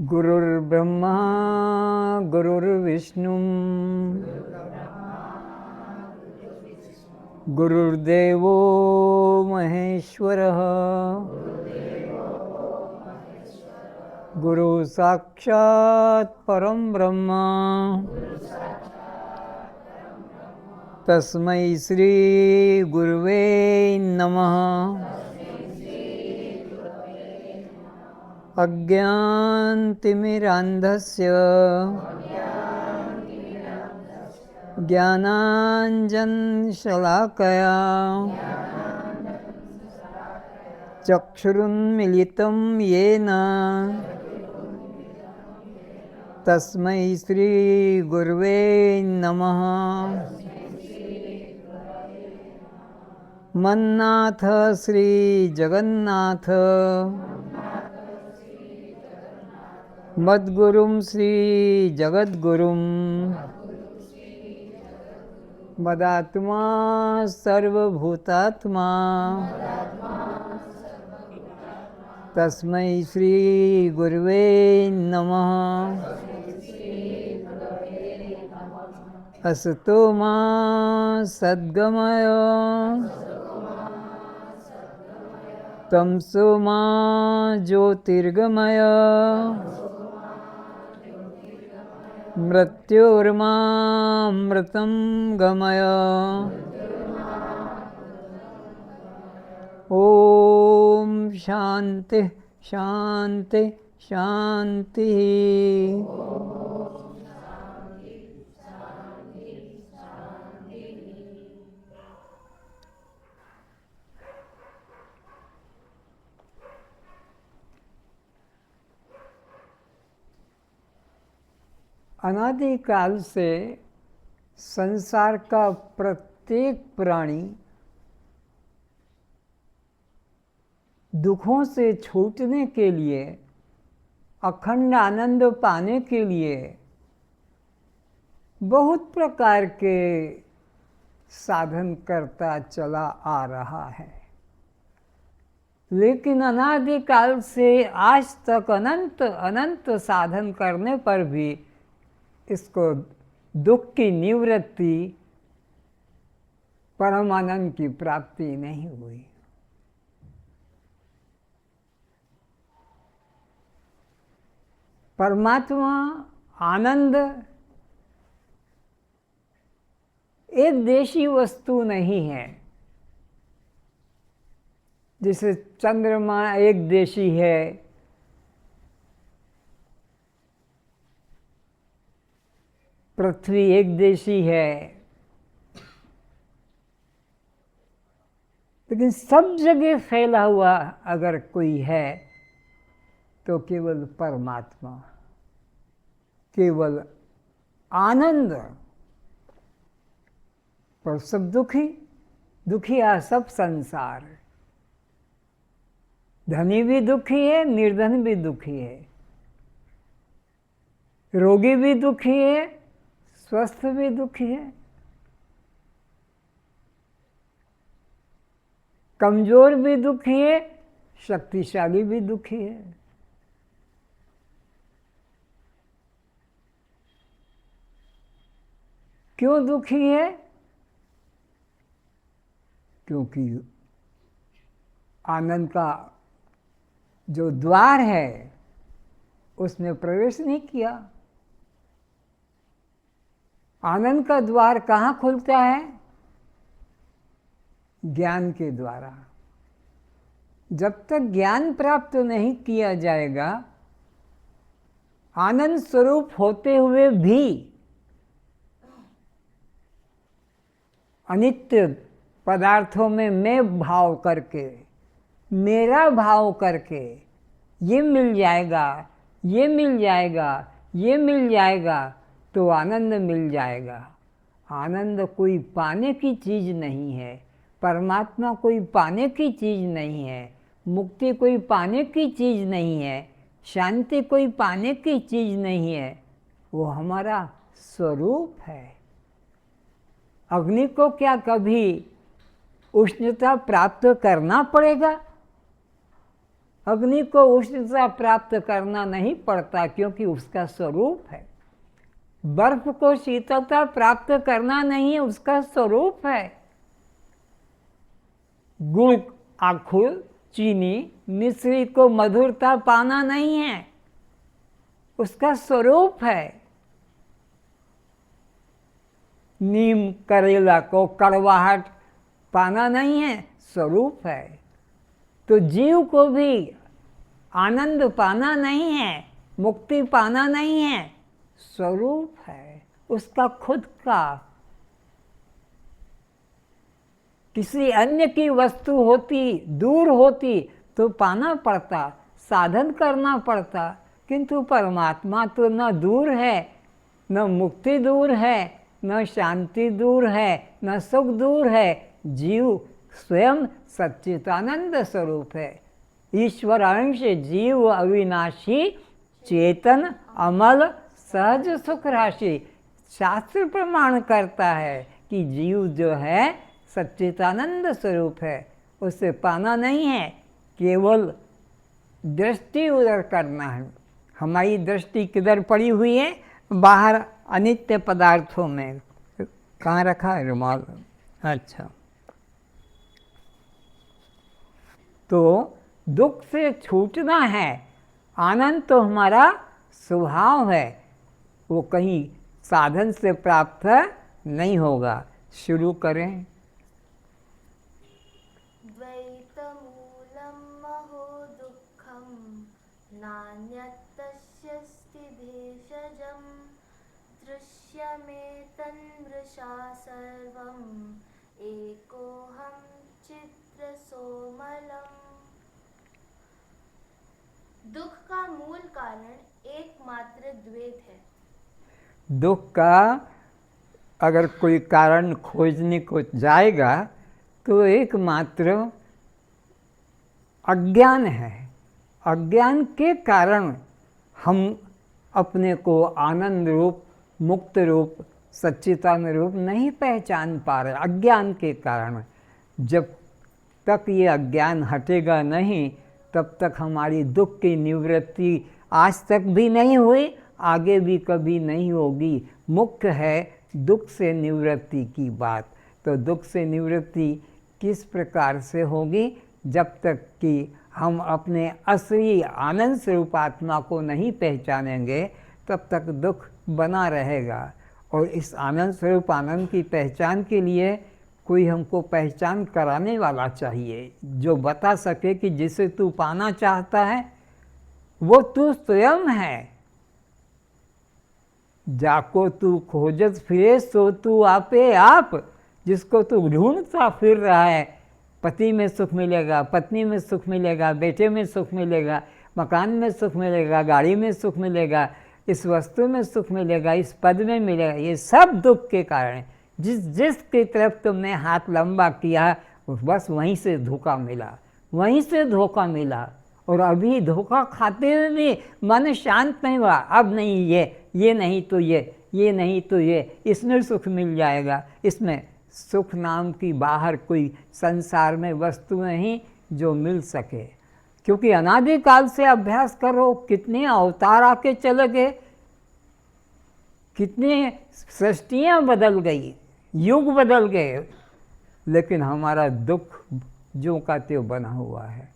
गुरुर्ब्रह्मा गुरुर्विष्णु गुरुर्देवो महेश्वरः गुरु साक्षात् परम ब्रह्म तस्मै श्री गुरुवे नमः। अज्ञानतिमिरान्धस्य ज्ञानाञ्जनशलाकया चक्षुरुन्मीलितं येन तस्मै श्री गुरुवे नमः। मन्नाथ श्री जगन्नाथ मद्गुरुं श्री जगद्गुरुं मदात्मा सर्वभूतात्मा तस्मै श्री गुरुवे नमः। असतो मा सद्गमय तमसो मा ज्योतिर्गमय मृत्योर्मामृतं गमय। ओम शांति शांति शांति। अनादिकाल से संसार का प्रत्येक प्राणी दुखों से छूटने के लिए, अखंड आनंद पाने के लिए बहुत प्रकार के साधन करता चला आ रहा है, लेकिन अनादिकाल से आज तक अनंत अनंत साधन करने पर भी इसको दुख की निवृत्ति, परमानंद की प्राप्ति नहीं हुई। परमात्मा आनंद एक देशी वस्तु नहीं है। जैसे चंद्रमा एक देशी है, पृथ्वी एक देशी है, लेकिन सब जगह फैला हुआ अगर कोई है तो केवल परमात्मा, केवल आनंद। पर सब दुखी, दुखिया सब संसार। धनी भी दुखी है, निर्धन भी दुखी है, रोगी भी दुखी है, स्वस्थ भी दुखी है, कमजोर भी दुखी है, शक्तिशाली भी दुखी है। क्यों दुखी है? क्योंकि आनंद का जो द्वार है उसने प्रवेश नहीं किया। आनंद का द्वार कहाँ खुलता है? ज्ञान के द्वारा। जब तक ज्ञान प्राप्त नहीं किया जाएगा, आनंद स्वरूप होते हुए भी अनित्य पदार्थों में मैं भाव करके, मेरा भाव करके, ये मिल जाएगा, ये मिल जाएगा, ये मिल जाएगा तो आनंद मिल जाएगा। आनंद कोई पाने की चीज़ नहीं है, परमात्मा कोई पाने की चीज़ नहीं है, मुक्ति कोई पाने की चीज़ नहीं है, शांति कोई पाने की चीज़ नहीं है, वो हमारा स्वरूप है। अग्नि को क्या कभी उष्णता प्राप्त करना पड़ेगा? अग्नि को उष्णता प्राप्त करना नहीं पड़ता क्योंकि उसका स्वरूप है। बर्फ को शीतलता प्राप्त करना नहीं, उसका स्वरूप है। गुड़, आखुर, चीनी, मिश्री को मधुरता पाना नहीं है, उसका स्वरूप है। नीम, करेला को कड़वाहट पाना नहीं है, स्वरूप है। तो जीव को भी आनंद पाना नहीं है, मुक्ति पाना नहीं है, स्वरूप है उसका खुद का। किसी अन्य की वस्तु होती, दूर होती तो पाना पड़ता, साधन करना पड़ता, किंतु परमात्मा तो न दूर है, न मुक्ति दूर है, न शांति दूर है, न सुख दूर है। जीव स्वयं सच्चिदानंद स्वरूप है। ईश्वर अंश जीव अविनाशी, चेतन अमल सहज सुख राशि। शास्त्र प्रमाण करता है कि जीव जो है सच्चिदानंद स्वरूप है, उसे पाना नहीं है, केवल दृष्टि उधर करना है। हमारी दृष्टि किधर पड़ी हुई है? बाहर अनित्य पदार्थों में। कहाँ रखा है रुमाल? अच्छा, तो दुख से छूटना है, आनंद तो हमारा स्वभाव है, वो कहीं साधन से प्राप्त नहीं होगा। शुरू करें। द्वैतमूलं महो दुःखं नान्यत्तस्यस्ति भेषजं दृश्यमेतन्मृषा सर्वम् एकोऽहं चित्रसोमलम्। दुख का मूल कारण एकमात्र द्वैत है। दुख का अगर कोई कारण खोजने को जाएगा तो एकमात्र अज्ञान है। अज्ञान के कारण हम अपने को आनंद रूप, मुक्त रूप, सच्चिदानंद रूप नहीं पहचान पा रहे, अज्ञान के कारण। जब तक ये अज्ञान हटेगा नहीं, तब तक हमारी दुख की निवृत्ति आज तक भी नहीं हुई, आगे भी कभी नहीं होगी। मुख्य है दुख से निवृत्ति की बात। तो दुख से निवृत्ति किस प्रकार से होगी? जब तक कि हम अपने असली आनंद स्वरूप आत्मा को नहीं पहचानेंगे, तब तक दुख बना रहेगा। और इस आनंद स्वरूप आनंद की पहचान के लिए कोई हमको पहचान कराने वाला चाहिए, जो बता सके कि जिसे तू पाना चाहता है वो तू स्वयं है। जाको तू खोजत फिरे सो तू आपे आप। जिसको तू ढूंढता फिर रहा है, पति में सुख मिलेगा, पत्नी में सुख मिलेगा, बेटे में सुख मिलेगा, मकान में सुख मिलेगा, गाड़ी में सुख मिलेगा, इस वस्तु में सुख मिलेगा, इस पद में मिलेगा, ये सब दुख के कारण। जिसकी तरफ तुमने हाथ लंबा किया बस वहीं से धोखा मिला, वहीं से धोखा मिला। और अभी धोखा खाते हुए भी मन शांत नहीं हुआ। अब नहीं, ये नहीं तो ये नहीं तो ये, इसमें सुख मिल जाएगा। इसमें सुख नाम की बाहर कोई संसार में वस्तु नहीं जो मिल सके, क्योंकि अनादिकाल से अभ्यास करो, कितने अवतार आके चले गए, कितने सृष्टियाँ बदल गई, युग बदल गए, लेकिन हमारा दुख जो का त्यों बना हुआ है।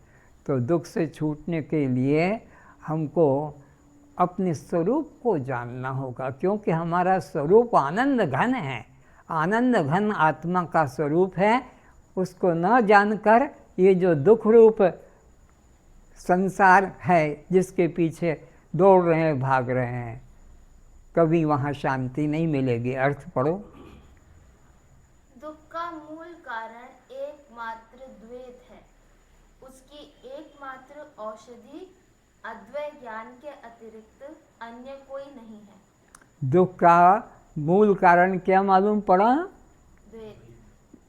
तो दुख से छूटने के लिए हमको अपने स्वरूप को जानना होगा, क्योंकि हमारा स्वरूप आनंद घन है, आनंद घन आत्मा का स्वरूप है। उसको न जानकर ये जो दुख रूप संसार है जिसके पीछे दौड़ रहे हैं, भाग रहे हैं, कभी वहाँ शांति नहीं मिलेगी। अर्थ पढ़ो। दुख का मूल कारण एकमात्र द्वैत है। उसकी एकमात्र औषधि अद्वैत ज्ञान के अतिरिक्त अन्य कोई नहीं है। दुख का मूल कारण क्या मालूम पड़ा?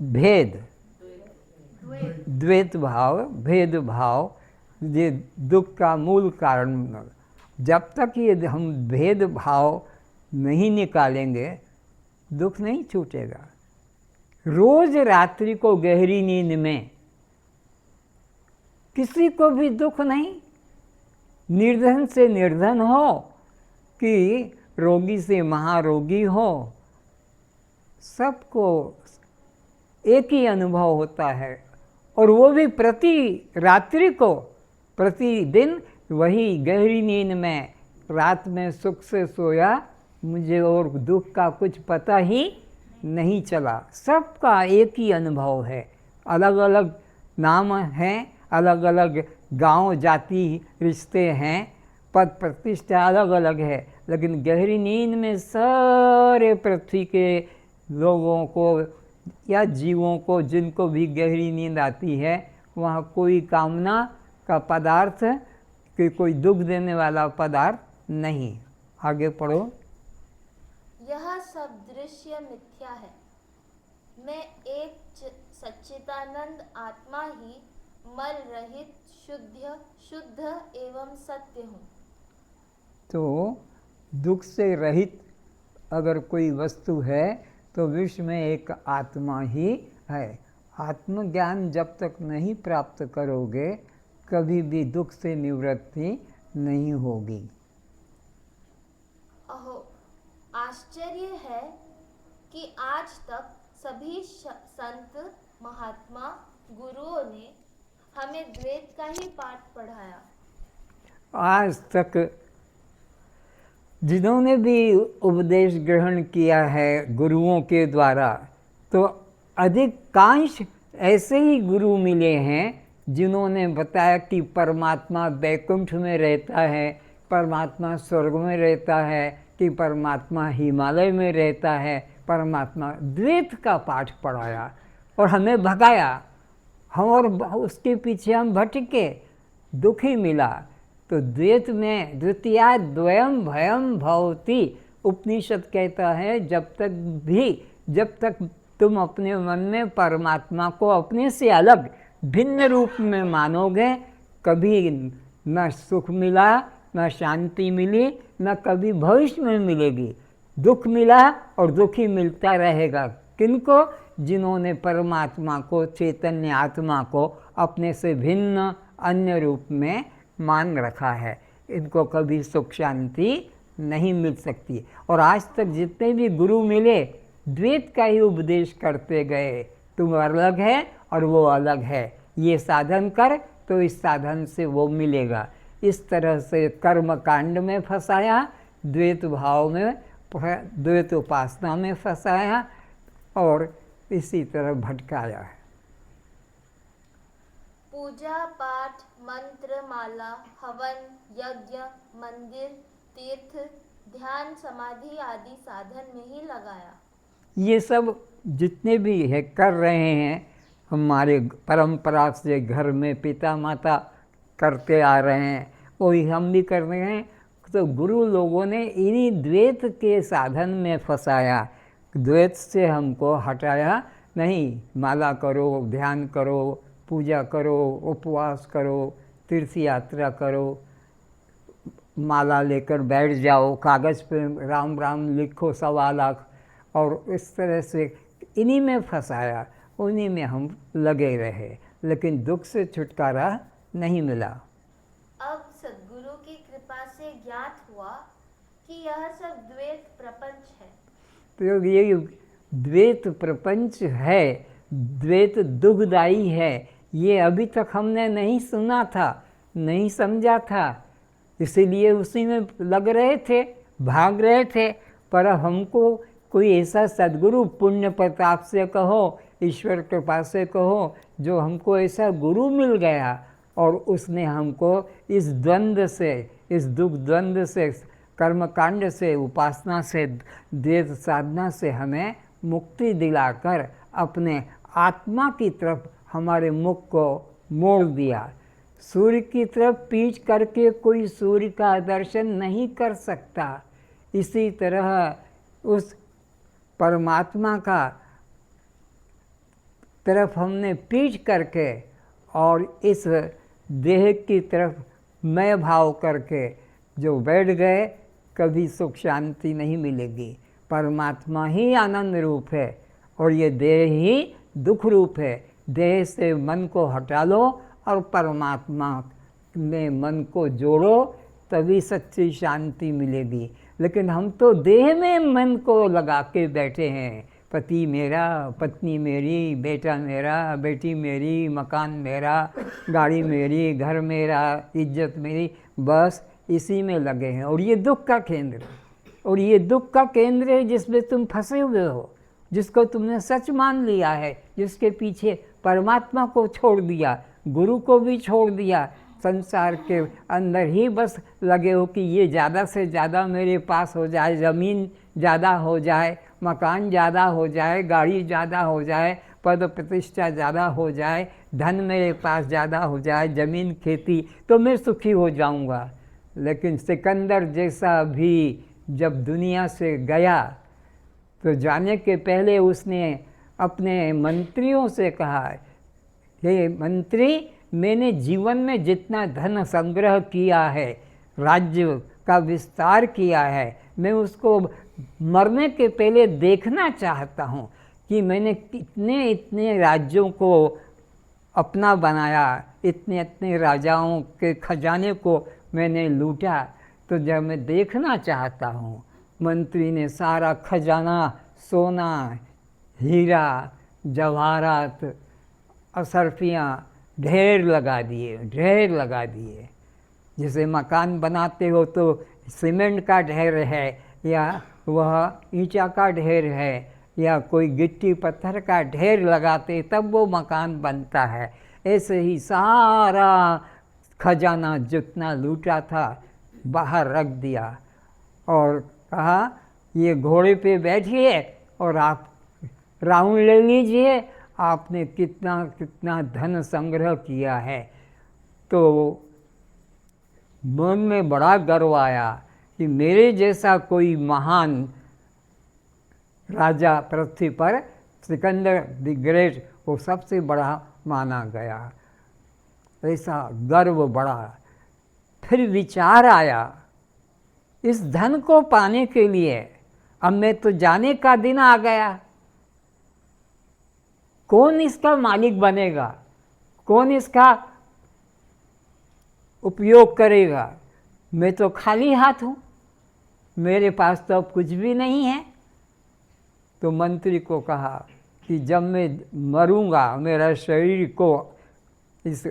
भेद, द्वैत भाव, भेद भाव, ये दुख का मूल कारण। जब तक ये हम भेद भाव नहीं निकालेंगे, दुख नहीं छूटेगा। रोज रात्रि को गहरी नींद में किसी को भी दुख नहीं। निर्धन से निर्धन हो कि रोगी से महारोगी हो, सबको एक ही अनुभव होता है। और वो भी प्रति रात्रि को, प्रतिदिन वही गहरी नींद में, रात में सुख से सोया, मुझे और दुख का कुछ पता ही नहीं चला। सबका एक ही अनुभव है। अलग अलग नाम हैं, अलग अलग गांव जाति रिश्ते हैं, पद प्रतिष्ठा अलग अलग है, लेकिन गहरी नींद में सारे पृथ्वी के लोगों को या जीवों को, जिनको भी गहरी नींद आती है, वहाँ कोई कामना का पदार्थ कि कोई दुख देने वाला पदार्थ नहीं। आगे पढ़ो। यह सब दृश्य मिथ्या है। मैं एक सच्चिदानंद आत्मा ही मल रहित शुद्ध एवं सत्य हूँ। तो दुख से रहित अगर कोई वस्तु है तो विश्व में एक आत्मा ही है। आत्मज्ञान जब तक नहीं प्राप्त करोगे, कभी भी दुख से निवृत्ति नहीं होगी। अहो, आश्चर्य है कि आज तक सभी संत महात्मा गुरुओं ने हमें द्वैत का ही पाठ पढ़ाया। आज तक जिन्होंने भी उपदेश ग्रहण किया है गुरुओं के द्वारा, तो अधिकांश ऐसे ही गुरु मिले हैं जिन्होंने बताया कि परमात्मा वैकुंठ में रहता है, परमात्मा स्वर्ग में रहता है, कि परमात्मा हिमालय में रहता है। परमात्मा द्वैत का पाठ पढ़ाया और हमें भगाया। हम और उसके पीछे हम भटके, दुखी मिला। तो द्वैत में द्वितीया द्वयम भयम भवति, उपनिषद कहता है जब तक तुम अपने मन में परमात्मा को अपने से अलग भिन्न रूप में मानोगे, कभी न सुख मिला, न शांति मिली, न कभी भविष्य में मिलेगी। दुख मिला और दुखी मिलता रहेगा। किनको? जिन्होंने परमात्मा को, चैतन्य आत्मा को अपने से भिन्न अन्य रूप में मान रखा है। इनको कभी सुख शांति नहीं मिल सकती। और आज तक जितने भी गुरु मिले, द्वैत का ही उपदेश करते गए। तुम अलग है और वो अलग है, ये साधन कर तो इस साधन से वो मिलेगा। इस तरह से कर्म कांड में फंसाया, द्वैत भाव में, द्वैत उपासना में फंसाया और इसी तरह भटकाया है। पूजा पाठ, मंत्र माला, हवन, यज्ञ, मंदिर, तीर्थ, ध्यान, समाधि आदि साधन में ही लगाया। ये सब जितने भी है कर रहे हैं, हमारे परंपरा से घर में पिता माता करते आ रहे हैं, वही हम भी कर रहे हैं। तो गुरु लोगों ने इन्हीं द्वैत के साधन में फंसाया, द्वैत से हमको हटाया नहीं। माला करो, ध्यान करो, पूजा करो, उपवास करो, तीर्थ यात्रा करो, माला लेकर बैठ जाओ, कागज़ पे राम राम लिखो 1.25 लाख, और इस तरह से इन्हीं में फंसाया, उन्हीं में हम लगे रहे, लेकिन दुख से छुटकारा नहीं मिला। अब सद्गुरु की कृपा से ज्ञात हुआ कि यह सब द्वैत प्रपंच है। तो ये द्वैत प्रपंच है, द्वैत दुखदाई है, ये अभी तक हमने नहीं सुना था, नहीं समझा था, इसीलिए उसी में लग रहे थे, भाग रहे थे। पर हमको कोई ऐसा सद्गुरु, पुण्य प्रताप से कहो, ईश्वर कृपा से कहो, जो हमको ऐसा गुरु मिल गया और उसने हमको इस द्वंद्व से, इस दुख द्वंद्व से, कर्मकांड से, उपासना से, द्वैत साधना से हमें मुक्ति दिलाकर अपने आत्मा की तरफ हमारे मुख को मोड़ दिया। सूर्य की तरफ पीठ करके कोई सूर्य का दर्शन नहीं कर सकता। इसी तरह उस परमात्मा का तरफ हमने पीठ करके और इस देह की तरफ मैं भाव करके जो बैठ गए, कभी सुख शांति नहीं मिलेगी। परमात्मा ही आनंद रूप है और ये देह ही दुख रूप है। देह से मन को हटा लो और परमात्मा में मन को जोड़ो, तभी सच्ची शांति मिलेगी। लेकिन हम तो देह में मन को लगा के बैठे हैं, पति मेरा, पत्नी मेरी, बेटा मेरा, बेटी मेरी, मकान मेरा, गाड़ी मेरी, घर मेरा, इज्जत मेरी, बस इसी में लगे हैं। और ये दुख का केंद्र है, और ये दुख का केंद्र है जिसमें तुम फंसे हुए हो, जिसको तुमने सच मान लिया है, जिसके पीछे परमात्मा को छोड़ दिया, गुरु को भी छोड़ दिया, संसार के अंदर ही बस लगे हो कि ये ज़्यादा से ज़्यादा मेरे पास हो जाए, ज़मीन ज़्यादा हो जाए, मकान ज़्यादा हो जाए, गाड़ी ज़्यादा हो जाए, पद प्रतिष्ठा ज़्यादा हो जाए, धन मेरे पास ज़्यादा हो जाए, ज़मीन खेती, तो मैं सुखी हो जाऊंगा। लेकिन सिकंदर जैसा भी जब दुनिया से गया तो जाने के पहले उसने अपने मंत्रियों से कहा, हे मंत्री, मैंने जीवन में जितना धन संग्रह किया है, राज्य का विस्तार किया है, मैं उसको मरने के पहले देखना चाहता हूँ कि मैंने कितने इतने राज्यों को अपना बनाया, इतने इतने राजाओं के खजाने को मैंने लूटा, तो जब मैं देखना चाहता हूँ। मंत्री ने सारा खजाना, सोना, हीरा, जवाहरात, असरफियाँ ढेर लगा दिए, ढेर लगा दिए। जैसे मकान बनाते हो तो सीमेंट का ढेर है, या वह ईंटा का ढेर है, या कोई गिट्टी पत्थर का ढेर लगाते तब वो मकान बनता है। ऐसे ही सारा खजाना जितना लूटा था बाहर रख दिया और कहा, ये घोड़े पे बैठिए और आप राउंड ले लीजिए, आपने कितना कितना धन संग्रह किया है। तो मन में बड़ा गर्व आया कि मेरे जैसा कोई महान राजा पृथ्वी पर, सिकंदर द ग्रेट, वो सबसे बड़ा माना गया। ऐसा गर्व बढ़ा। फिर विचार आया, इस धन को पाने के लिए अब मैं तो जाने का दिन आ गया, कौन इसका मालिक बनेगा, कौन इसका उपयोग करेगा? मैं तो खाली हाथ हूँ, मेरे पास तो अब कुछ भी नहीं है। तो मंत्री को कहा कि जब मैं मरूंगा, मेरा शरीर को, इस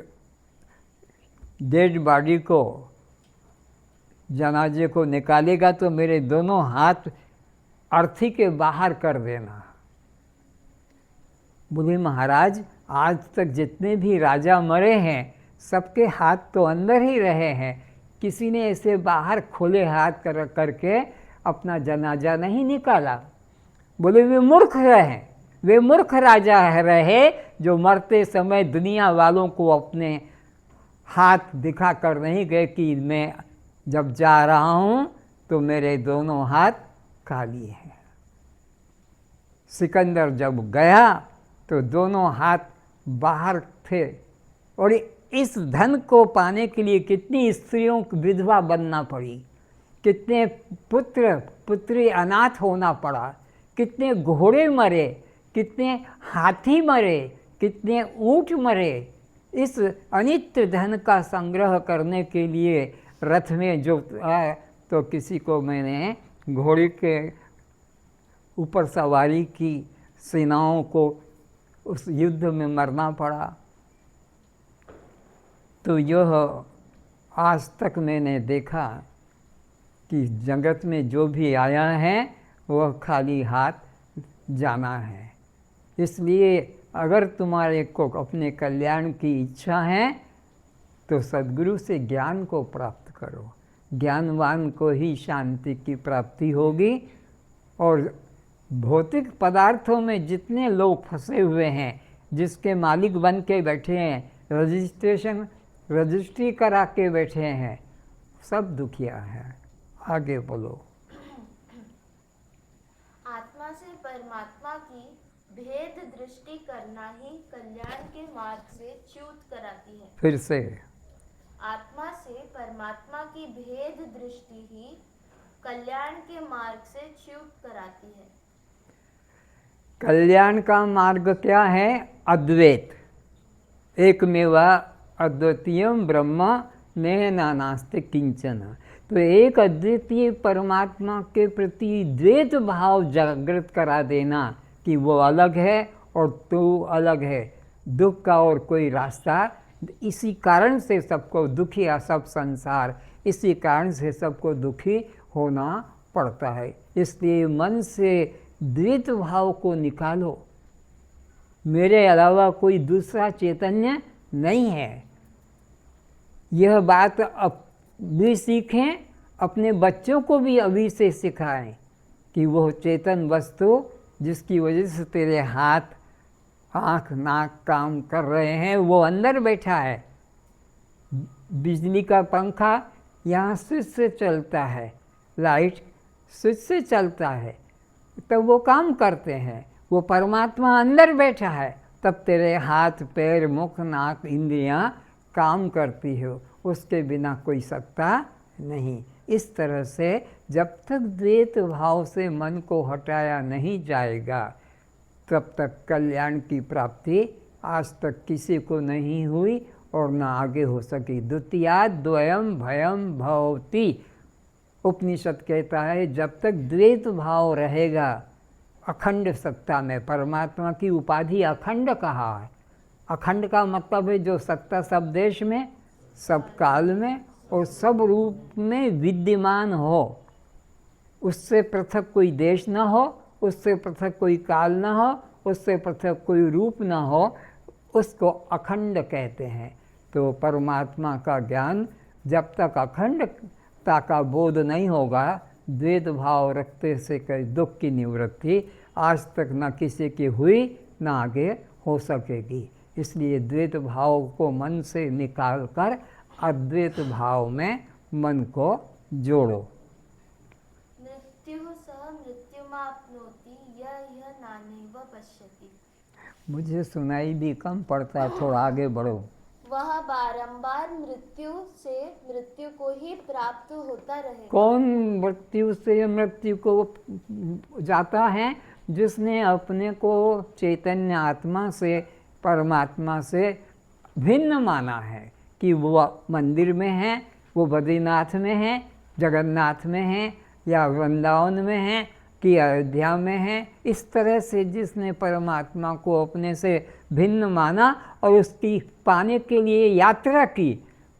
डेड बॉडी को, जनाजे को निकालेगा तो मेरे दोनों हाथ अर्थी के बाहर कर देना। बोले, महाराज, आज तक जितने भी राजा मरे हैं सबके हाथ तो अंदर ही रहे हैं, किसी ने ऐसे बाहर खुले हाथ करके अपना जनाजा नहीं निकाला। बोले, वे मूर्ख रहे, वे मूर्ख राजा रहे जो मरते समय दुनिया वालों को अपने हाथ दिखा कर नहीं गए कि मैं जब जा रहा हूँ तो मेरे दोनों हाथ खाली हैं। सिकंदर जब गया तो दोनों हाथ बाहर थे। और इस धन को पाने के लिए कितनी स्त्रियों की विधवा बनना पड़ी, कितने पुत्र पुत्री अनाथ होना पड़ा, कितने घोड़े मरे, कितने हाथी मरे, कितने ऊँट मरे। इस अनित्य धन का संग्रह करने के लिए रथ में जो तो किसी को मैंने घोड़े के ऊपर सवारी की, सेनाओं को उस युद्ध में मरना पड़ा। तो यह आज तक मैंने देखा कि जगत में जो भी आया है वह खाली हाथ जाना है। इसलिए अगर तुम्हारे को अपने कल्याण की इच्छा है तो सद्गुरु से ज्ञान को प्राप्त करो। ज्ञानवान को ही शांति की प्राप्ति होगी। और भौतिक पदार्थों में जितने लोग फंसे हुए हैं, जिसके मालिक बन के बैठे हैं, रजिस्ट्री करा के बैठे हैं, सब दुखिया है। आगे बोलो। आत्मा से परमात्मा की भेद दृष्टि करना ही कल्याण के मार्ग से च्युत कराती है। फिर से, आत्मा से परमात्मा की भेद दृष्टि ही कल्याण के मार्ग से च्युत कराती है। कल्याण का मार्ग क्या है? अद्वैत, एकमेवा अद्वितीयम ब्रह्म नेह नास्ति किंचन। तो एक अद्वितीय परमात्मा के प्रति द्वैत भाव जागृत करा देना कि वो अलग है और तू अलग है, दुख का और कोई रास्ता, इसी कारण से सबको दुखी है सब संसार, इसी कारण से सबको दुखी होना पड़ता है। इसलिए मन से द्वैत भाव को निकालो, मेरे अलावा कोई दूसरा चैतन्य नहीं है। यह बात अब भी सीखें, अपने बच्चों को भी अभी से सिखाएं कि वह चेतन वस्तु जिसकी वजह से तेरे हाथ, आँख, नाक काम कर रहे हैं, वो अंदर बैठा है। बिजली का पंखा यहाँ स्विच से चलता है, लाइट स्विच से चलता है, तब वो काम करते हैं। वो परमात्मा अंदर बैठा है, तब तेरे हाथ, पैर, मुख, नाक, इंद्रियाँ काम करती हो, उसके बिना कोई सत्ता नहीं। इस तरह से जब तक द्वैत भाव से मन को हटाया नहीं जाएगा, तब तक कल्याण की प्राप्ति आज तक किसी को नहीं हुई और न आगे हो सकी। द्वितीयाद् द्वयम भयम भवति। उपनिषद कहता है जब तक द्वैत भाव रहेगा अखंड सत्ता में, परमात्मा की उपाधि अखंड कहा है। अखंड का मतलब है जो सत्ता सब देश में, सब काल में और सब रूप में विद्यमान हो, उससे पृथक कोई देश न हो, उससे पृथक कोई काल न हो, उससे पृथक कोई रूप न हो, उसको अखंड कहते हैं। तो परमात्मा का ज्ञान जब तक अखंडता का बोध नहीं होगा, द्वैत भाव रखते से कई दुख की निवृत्ति आज तक न किसी की हुई न आगे हो सकेगी। इसलिए द्वैत भाव को मन से निकाल कर अद्वैत भाव में मन को जोड़ो। मृत्युः सह मृत्युमाप्नोति यः नानैव पश्यति। मुझे सुनाई भी कम पड़ता है, थोड़ा आगे बढ़ो। वह बारंबार मृत्यु से मृत्यु को ही प्राप्त होता रहेगा। कौन मृत्यु से मृत्यु को जाता है? जिसने अपने को चैतन्य आत्मा से, परमात्मा से भिन्न माना है कि वो मंदिर में है, वो बद्रीनाथ में है, जगन्नाथ में है, या वृंदावन में है कि अयोध्या में है। इस तरह से जिसने परमात्मा को अपने से भिन्न माना और उसकी पाने के लिए यात्रा की,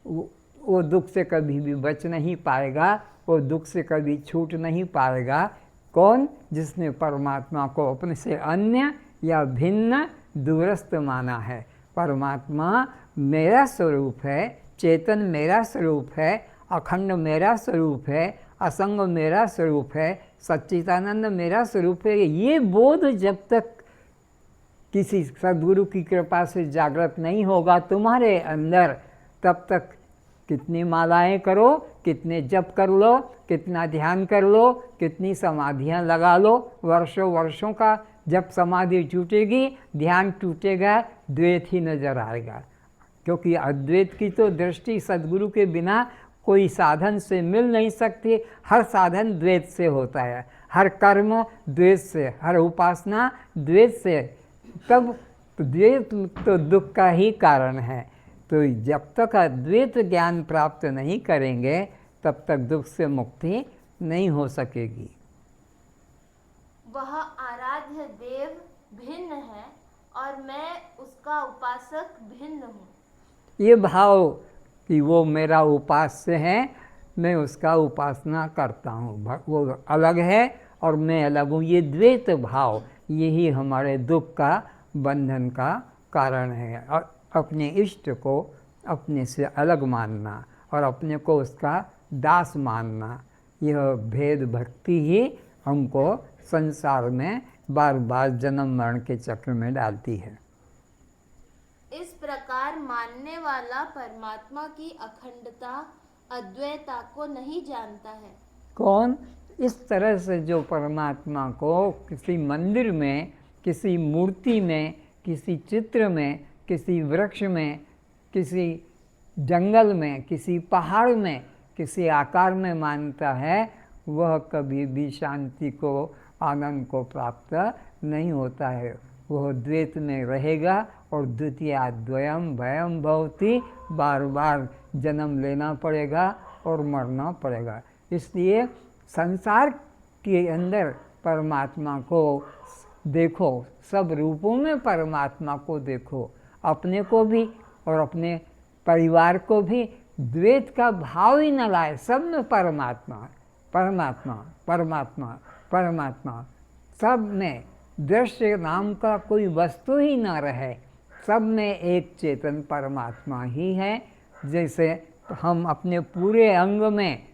वो दुख से कभी भी बच नहीं पाएगा, वो दुख से कभी छूट नहीं पाएगा। कौन? जिसने परमात्मा को अपने से अन्य या भिन्न, दूरस्थ माना है। परमात्मा मेरा स्वरूप है, चेतन मेरा स्वरूप है, अखंड मेरा स्वरूप है, असंग मेरा स्वरूप है, सच्चिदानंद मेरा स्वरूप है। ये बोध जब तक किसी सद्गुरु की कृपा से जागृत नहीं होगा तुम्हारे अंदर, तब तक कितनी मालाएं करो, कितने जप कर लो, कितना ध्यान कर लो, कितनी समाधियां लगा लो, वर्षों वर्षों का जब समाधि टूटेगी, ध्यान टूटेगा, द्वैत ही नजर आएगा। क्योंकि अद्वैत की तो दृष्टि सद्गुरु के बिना कोई साधन से मिल नहीं सकती। हर साधन द्वैत से होता है, हर कर्म द्वैत से, हर उपासना द्वैत से। तब द्वैत तो दुख का ही कारण है। तो जब तक अद्वैत ज्ञान प्राप्त नहीं करेंगे, तब तक दुख से मुक्ति नहीं हो सकेगी। वह आराध्य देव भिन्न है और मैं उसका उपासक भिन्न हूँ। ये भाव कि वो मेरा उपास्य है, मैं उसका उपासना करता हूँ, वो अलग है और मैं अलग हूँ, ये द्वैत भाव, यही हमारे दुख का, बंधन का कारण है। और अपने इष्ट को अपने से अलग मानना और अपने को उसका दास मानना, यह भेद भक्ति ही हमको संसार में बार बार जन्म मरण के चक्र में डालती है। इस प्रकार मानने वाला परमात्मा की अखंडता, अद्वैता को नहीं जानता है। कौन? इस तरह से जो परमात्मा को किसी मंदिर में, किसी मूर्ति में, किसी चित्र में, किसी वृक्ष में, किसी जंगल में, किसी पहाड़ में, किसी आकार में मानता है, वह कभी भी शांति को, आनंद को प्राप्त नहीं होता है। वो द्वैत में रहेगा और द्वितीया द्वयम भयम भवति, बार बार जन्म लेना पड़ेगा और मरना पड़ेगा। इसलिए संसार के अंदर परमात्मा को देखो, सब रूपों में परमात्मा को देखो, अपने को भी और अपने परिवार को भी। द्वैत का भाव ही न लाए, सब में परमात्मा परमात्मा परमात्मा परमात्मा, सब में दृश्य नाम का कोई वस्तु ही न रहे, सब में एक चेतन परमात्मा ही है। जैसे हम अपने पूरे अंग में,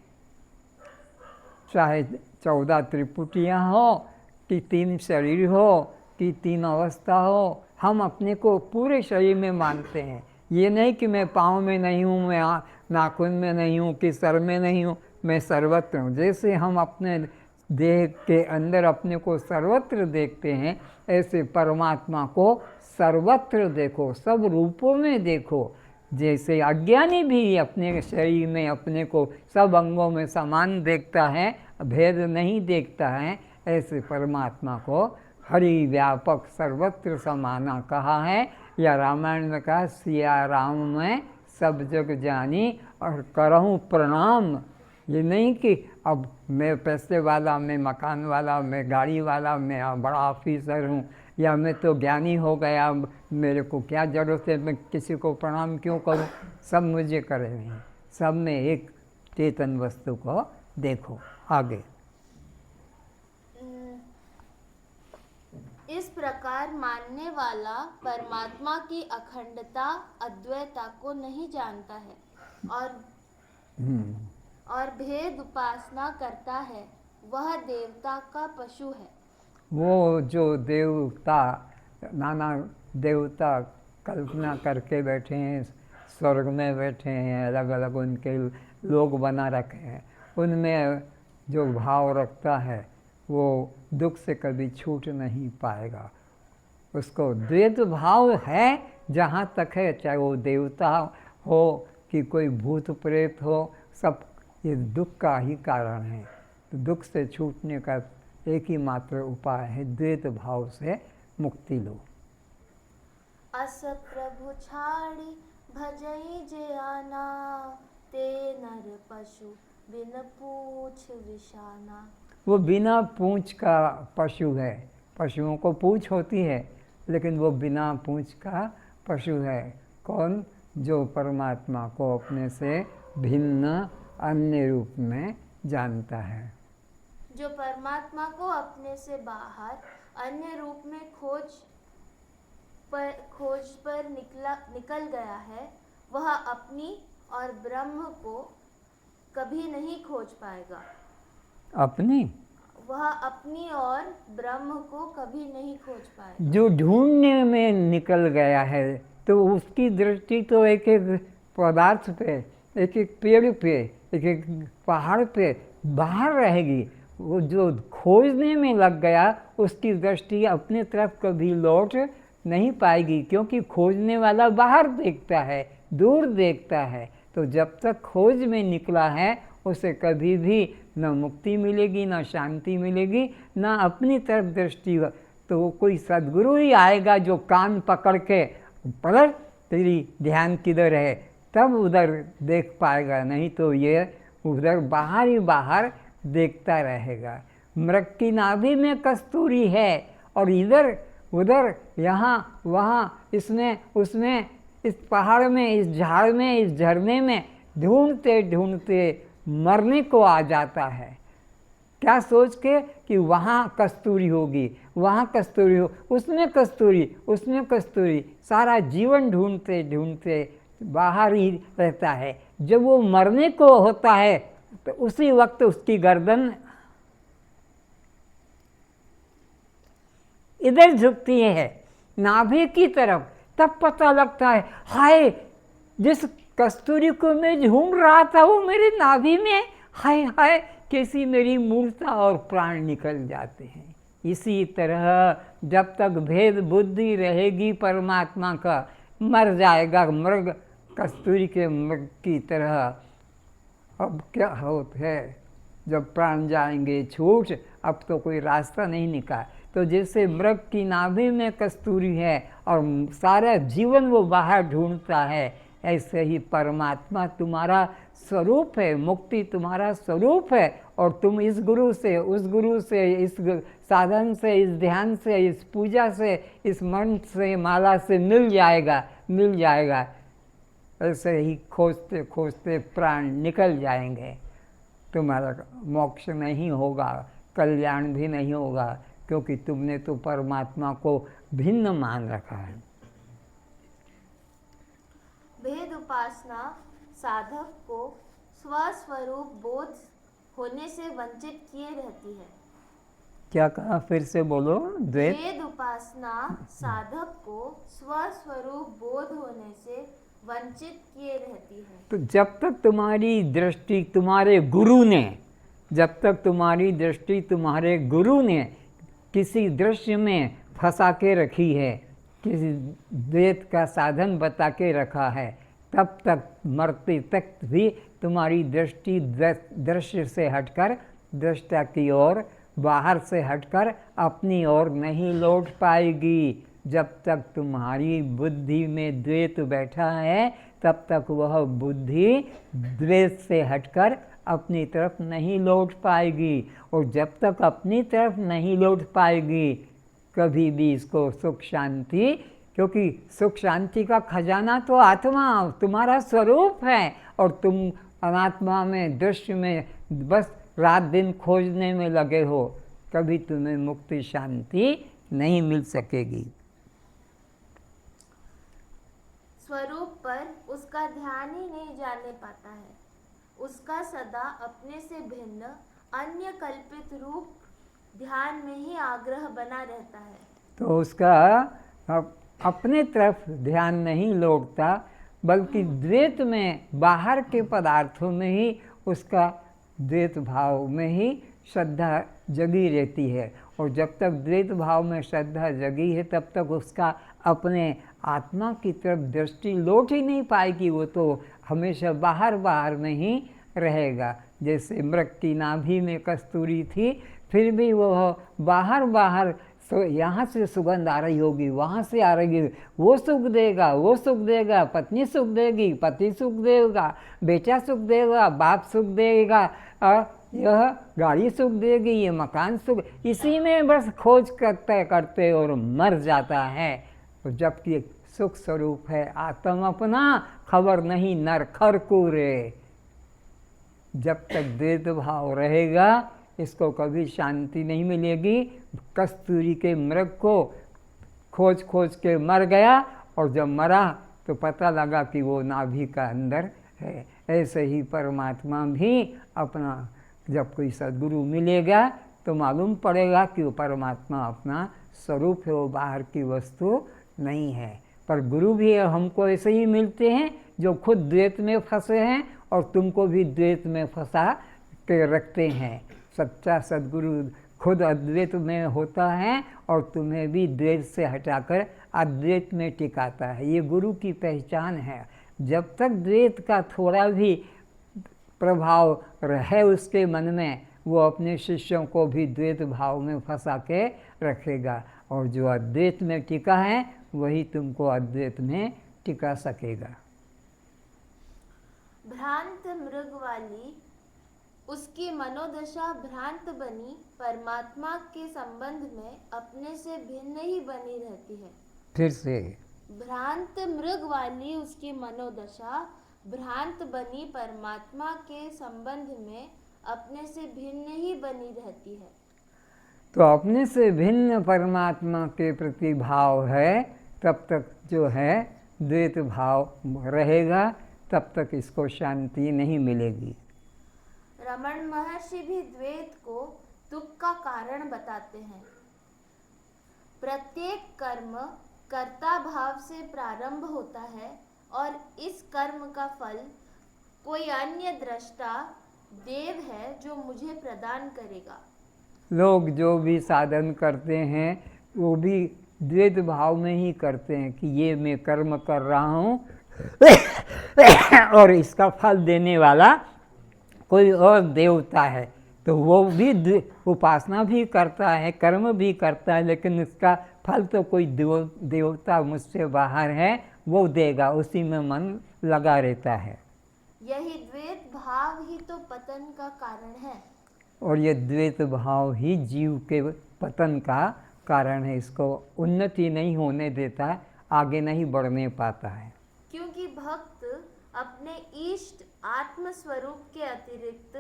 चाहे 14 त्रिपुटियाँ हो कि 3 शरीर हो कि 3 अवस्था हो, हम अपने को पूरे शरीर में मानते हैं। ये नहीं कि मैं पाँव में नहीं हूँ, मैं नाखून में नहीं हूँ, कि सर में नहीं हूँ, मैं सर्वत्र हूँ। जैसे हम अपने देह के अंदर अपने को सर्वत्र देखते हैं, ऐसे परमात्मा को सर्वत्र देखो, सब रूपों में देखो। जैसे अज्ञानी भी अपने शरीर में अपने को सब अंगों में समान देखता है, भेद नहीं देखता है, ऐसे परमात्मा को हरि व्यापक सर्वत्र समाना कहा है। या रामायण में कहा, सिया राम मैं सब जग जानी और करहूँ प्रणाम। ये नहीं कि अब मैं पैसे वाला, मैं मकान वाला, मैं गाड़ी वाला, मैं बड़ा ऑफिसर हूँ, या मैं तो ज्ञानी हो गया, मेरे को क्या ज़रूरत है, मैं किसी को प्रणाम क्यों करूँ। सब मुझे करे नहीं, सब में एक चेतन वस्तु को देखो। आगे इस प्रकार मानने वाला परमात्मा की अखंडता अद्वैता को नहीं जानता है और भेद उपासना करता है, वह देवता का पशु है। वो जो देवता, नाना देवता कल्पना करके बैठे हैं, स्वर्ग में बैठे हैं, अलग अलग उनके लोग बना रखे हैं, उनमें जो भाव रखता है वो दुख से कभी छूट नहीं पाएगा। उसको द्वैत भाव है जहाँ तक है, चाहे वो देवता हो कि कोई भूत प्रेत हो, सब ये दुख का ही कारण है। तो दुख से छूटने का एक ही मात्र उपाय है, द्वैत भाव से मुक्ति लो। अस प्रभु छाड़ी भजई जे आना, ते नर पशु बिन पूछ विशाना। वो बिना पूंछ का पशु है। पशुओं को पूंछ होती है, लेकिन वो बिना पूंछ का पशु है। कौन? जो परमात्मा को अपने से भिन्न अन्य रूप में जानता है। जो परमात्मा को अपने से बाहर अन्य रूप में खोज पर निकल गया है, वह अपनी और ब्रह्म को कभी नहीं खोज पाएगा। वह अपनी और ब्रह्म को कभी नहीं खोज पाएगा। जो ढूंढने में निकल गया है, तो उसकी दृष्टि तो एक एक पदार्थ पे, एक एक पेड़ पे, एक एक पहाड़ पे बाहर रहेगी। वो जो खोजने में लग गया, उसकी दृष्टि अपने तरफ कभी लौट नहीं पाएगी, क्योंकि खोजने वाला बाहर देखता है, दूर देखता है। तो जब तक खोज में निकला है, उसे कभी भी न मुक्ति मिलेगी, न शांति मिलेगी, न अपनी तरफ दृष्टि। तो कोई सद्गुरु ही आएगा जो कान पकड़ के, पलट तेरी ध्यान किधर है, तब उधर देख पाएगा। नहीं तो ये उधर बाहर ही बाहर देखता रहेगा। मृग की नाभि में कस्तूरी है, और इधर उधर यहाँ वहाँ, इसमें उसमें, इस पहाड़ में, इस झाड़ में, इस झरने में ढूंढते ढूंढते मरने को आ जाता है। क्या सोच के कि वहाँ कस्तूरी होगी, वहाँ कस्तूरी हो, उसमें कस्तूरी, उसमें कस्तूरी, सारा जीवन ढूंढते ढूंढते बाहर ही रहता है। जब वो मरने को होता है, तो उसी वक्त उसकी गर्दन इधर झुकती है, नाभि की तरफ। तब पता लगता है, हाय, जिस कस्तूरी को मैं ढूंढ रहा था वो मेरे नाभि में, हाय हाय, कैसी मेरी मूर्ता और प्राण निकल जाते हैं। इसी तरह जब तक भेद बुद्धि रहेगी परमात्मा का, मर जाएगा मृग कस्तूरी के मृग की तरह। अब क्या होता है, जब प्राण जाएंगे छूट, अब तो कोई रास्ता नहीं निकाल। तो जैसे मृग की नाभि में कस्तूरी है और सारा जीवन वो बाहर ढूंढता है, ऐसे ही परमात्मा तुम्हारा स्वरूप है, मुक्ति तुम्हारा स्वरूप है। और तुम इस गुरु से, उस गुरु से, इस साधन से, इस ध्यान से, इस पूजा से, इस मंत्र से, माला से मिल जाएगा, मिल जाएगा। ऐसे ही खोजते खोजते प्राण निकल जाएंगे, तुम्हारा मोक्ष नहीं होगा, कल्याण भी नहीं होगा, क्योंकि तुमने तो परमात्मा को भिन्न मान रखा है। भेद उपासना साधक को स्वस्वरूप बोध होने से वंचित किए रहती है। क्या कहा, फिर से बोलो। द्वैत भेद उपासना साधक को स्वस्वरूप बोध होने से वंचित किए रहती है। तो जब तक तुम्हारी दृष्टि तुम्हारे गुरु ने, जब तक तुम्हारी दृष्टि तुम्हारे गुरु ने किसी दृश्य में फंसा के रखी है, किसी द्वैत का साधन बता के रखा है, तब तक मरते तक भी तुम्हारी दृष्टि दृश्य से हटकर, दृष्टा की ओर, बाहर से हटकर अपनी ओर नहीं लौट पाएगी। जब तक तुम्हारी बुद्धि में द्वैत बैठा है, तब तक वह बुद्धि द्वैत से हटकर अपनी तरफ नहीं लौट पाएगी। और जब तक अपनी तरफ नहीं लौट पाएगी, कभी भी इसको सुख शांति, क्योंकि सुख शांति का खजाना तो आत्मा तुम्हारा स्वरूप है, और तुम अनात्मा में, दृश्य में बस रात दिन खोजने में लगे हो, कभी तुम्हें मुक्ति शांति नहीं मिल सकेगी। स्वरूप पर उसका ध्यान ही नहीं जाने पाता है, उसका सदा अपने से भिन्न अन्य कल्पित रूप ध्यान में ही आग्रह बना रहता है। तो उसका अपने तरफ ध्यान नहीं लौटता, बल्कि द्वैत में, बाहर के पदार्थों में ही उसका द्वैत भाव में ही श्रद्धा जगी रहती है। और जब तक द्वैत भाव में श्रद्धा जगी है, तब तक उसका अपने आत्मा की तरफ दृष्टि लौट ही नहीं पाएगी। वो तो हमेशा बाहर बाहर में ही रहेगा। जैसे मृग की नाभि में कस्तूरी थी, फिर भी वह बाहर बाहर, यहाँ से सुगंध आ रही होगी, वहाँ से आ रही होगी, वो सुख देगा, वो सुख देगा, पत्नी सुख देगी, पति सुख देगा, बेटा सुख देगा, बाप सुख देगा, और यह गाड़ी सुख देगी, ये मकान सुख, इसी में बस खोज करते करते और मर जाता है। तो जबकि सुख स्वरूप है आत्म अपना, खबर नहीं नर खर को रे। जब तक द्वैत भाव रहेगा, इसको कभी शांति नहीं मिलेगी। कस्तूरी के मृग को खोज खोज के मर गया, और जब मरा तो पता लगा कि वो नाभि का अंदर है। ऐसे ही परमात्मा भी अपना, जब कोई सद्गुरु मिलेगा तो मालूम पड़ेगा कि वो परमात्मा अपना स्वरूप है, वो बाहर की वस्तु नहीं है। पर गुरु भी हमको ऐसे ही मिलते हैं जो खुद द्वैत में फंसे हैं, और तुमको भी द्वैत में फंसा के रखते हैं। सच्चा सद्गुरु खुद अद्वैत में होता है और तुम्हें भी द्वैत से हटाकर अद्वैत में टिकाता है। ये गुरु की पहचान है। जब तक द्वैत का थोड़ा भी प्रभाव रहे उसके मन में, वो अपने शिष्यों को भी द्वैत भाव में फंसा के रखेगा, और जो अद्वैत में टिका है वही तुमको अद्वैत में टिका सकेगा। भ्रांत मृग वाली उसकी मनोदशा भ्रांत बनी परमात्मा के संबंध में अपने से भिन्न ही बनी रहती है। फिर से, भ्रांत मृग वाली उसकी मनोदशा भ्रांत बनी परमात्मा के संबंध में अपने से भिन्न ही बनी रहती है। तो अपने से भिन्न परमात्मा के प्रति भाव है, तब तक जो है द्वैत भाव रहेगा, तब तक इसको शांति नहीं मिलेगी। रमण महर्षि भी द्वैत को दुख का कारण बताते हैं। प्रत्येक कर्म कर्ता भाव से प्रारंभ होता है, और इस कर्म का फल कोई अन्य दृष्टा देव है जो मुझे प्रदान करेगा। लोग जो भी साधन करते हैं वो भी द्वैत भाव में ही करते हैं कि ये मैं कर्म कर रहा हूँ और इसका फल देने वाला कोई और देवता है। तो वो भी उपासना भी करता है, कर्म भी करता है, लेकिन उसका फल तो कोई देवता मुझसे बाहर है वो देगा, उसी में मन लगा रहता है। यही द्वैत भाव ही तो पतन का कारण है। और ये द्वैत भाव ही जीव के पतन का कारण है, इसको उन्नति नहीं होने देता, आगे नहीं बढ़ने पाता है। क्योंकि भक्त अपने इष्ट आत्म स्वरूप के अतिरिक्त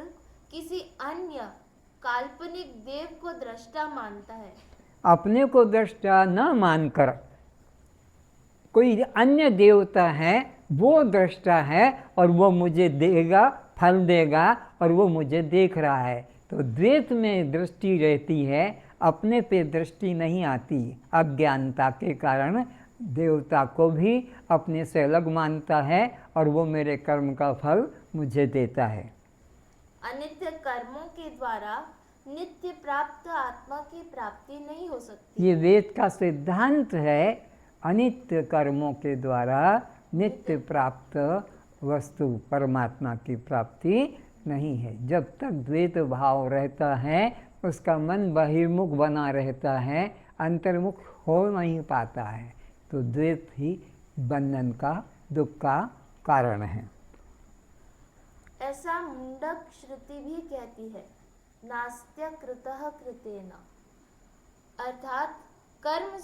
किसी अन्य काल्पनिक देव को दृष्टा मानता है। अपने को दृष्टा न मानकर कोई अन्य देवता है वो दृष्टा है और वो मुझे देगा, फल देगा और वो मुझे देख रहा है। तो द्वैत में दृष्टि रहती है, अपने पे दृष्टि नहीं आती। अज्ञानता के कारण देवता को भी अपने से अलग मानता है और वो मेरे कर्म का फल मुझे देता है। अनित्य कर्मों के द्वारा नित्य प्राप्त आत्मा की प्राप्ति नहीं हो सकती। ये वेद का सिद्धांत है, अनित्य कर्मों के द्वारा नित्य प्राप्त वस्तु परमात्मा की प्राप्ति नहीं है। जब तक द्वैत भाव रहता है उसका मन बहिर्मुख बना रहता है, अंतर्मुख हो नहीं पाता है, तो द्वैत ही बंधन का, दुख का कारण है। ऐसा मुंडक श्रुति भी कहती है, नास्त्य कृतः कृतेन, अर्थात कर्म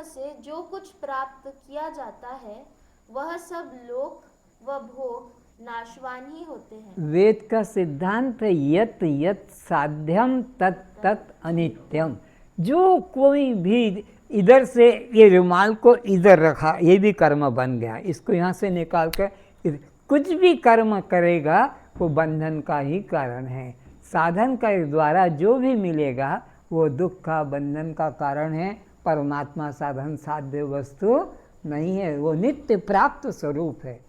से जो कुछ प्राप्त किया जाता है वह सब लोक व भोग नाशवान ही होते हैं। वेद का सिद्धांत है यत यत साध्यम तत् तत् अनित्यम। जो कोई भी इधर से ये रुमाल को इधर रखा, ये भी कर्म बन गया, इसको यहाँ से निकाल कर कुछ भी कर्म करेगा वो बंधन का ही कारण है। साधन के द्वारा जो भी मिलेगा वो दुख का, बंधन का कारण है। परमात्मा साधन साध्य वस्तु नहीं है, वो नित्य प्राप्त स्वरूप है।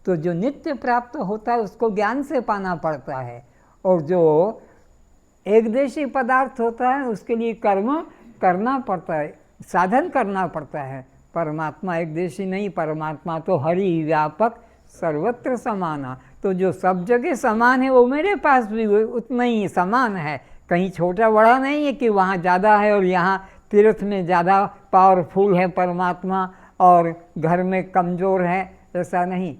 तो जो नित्य प्राप्त होता है उसको ज्ञान से पाना पड़ता है, और जो एकदेशी पदार्थ होता है उसके लिए कर्म करना पड़ता है, साधन करना पड़ता है। परमात्मा एकदेशी नहीं, परमात्मा तो हरि व्यापक सर्वत्र समाना। तो जो सब जगह समान है वो मेरे पास भी उतना ही समान है, कहीं छोटा बड़ा नहीं है कि वहाँ ज़्यादा है और यहाँ तीर्थ में ज़्यादा पावरफुल है परमात्मा और घर में कमज़ोर है, ऐसा नहीं।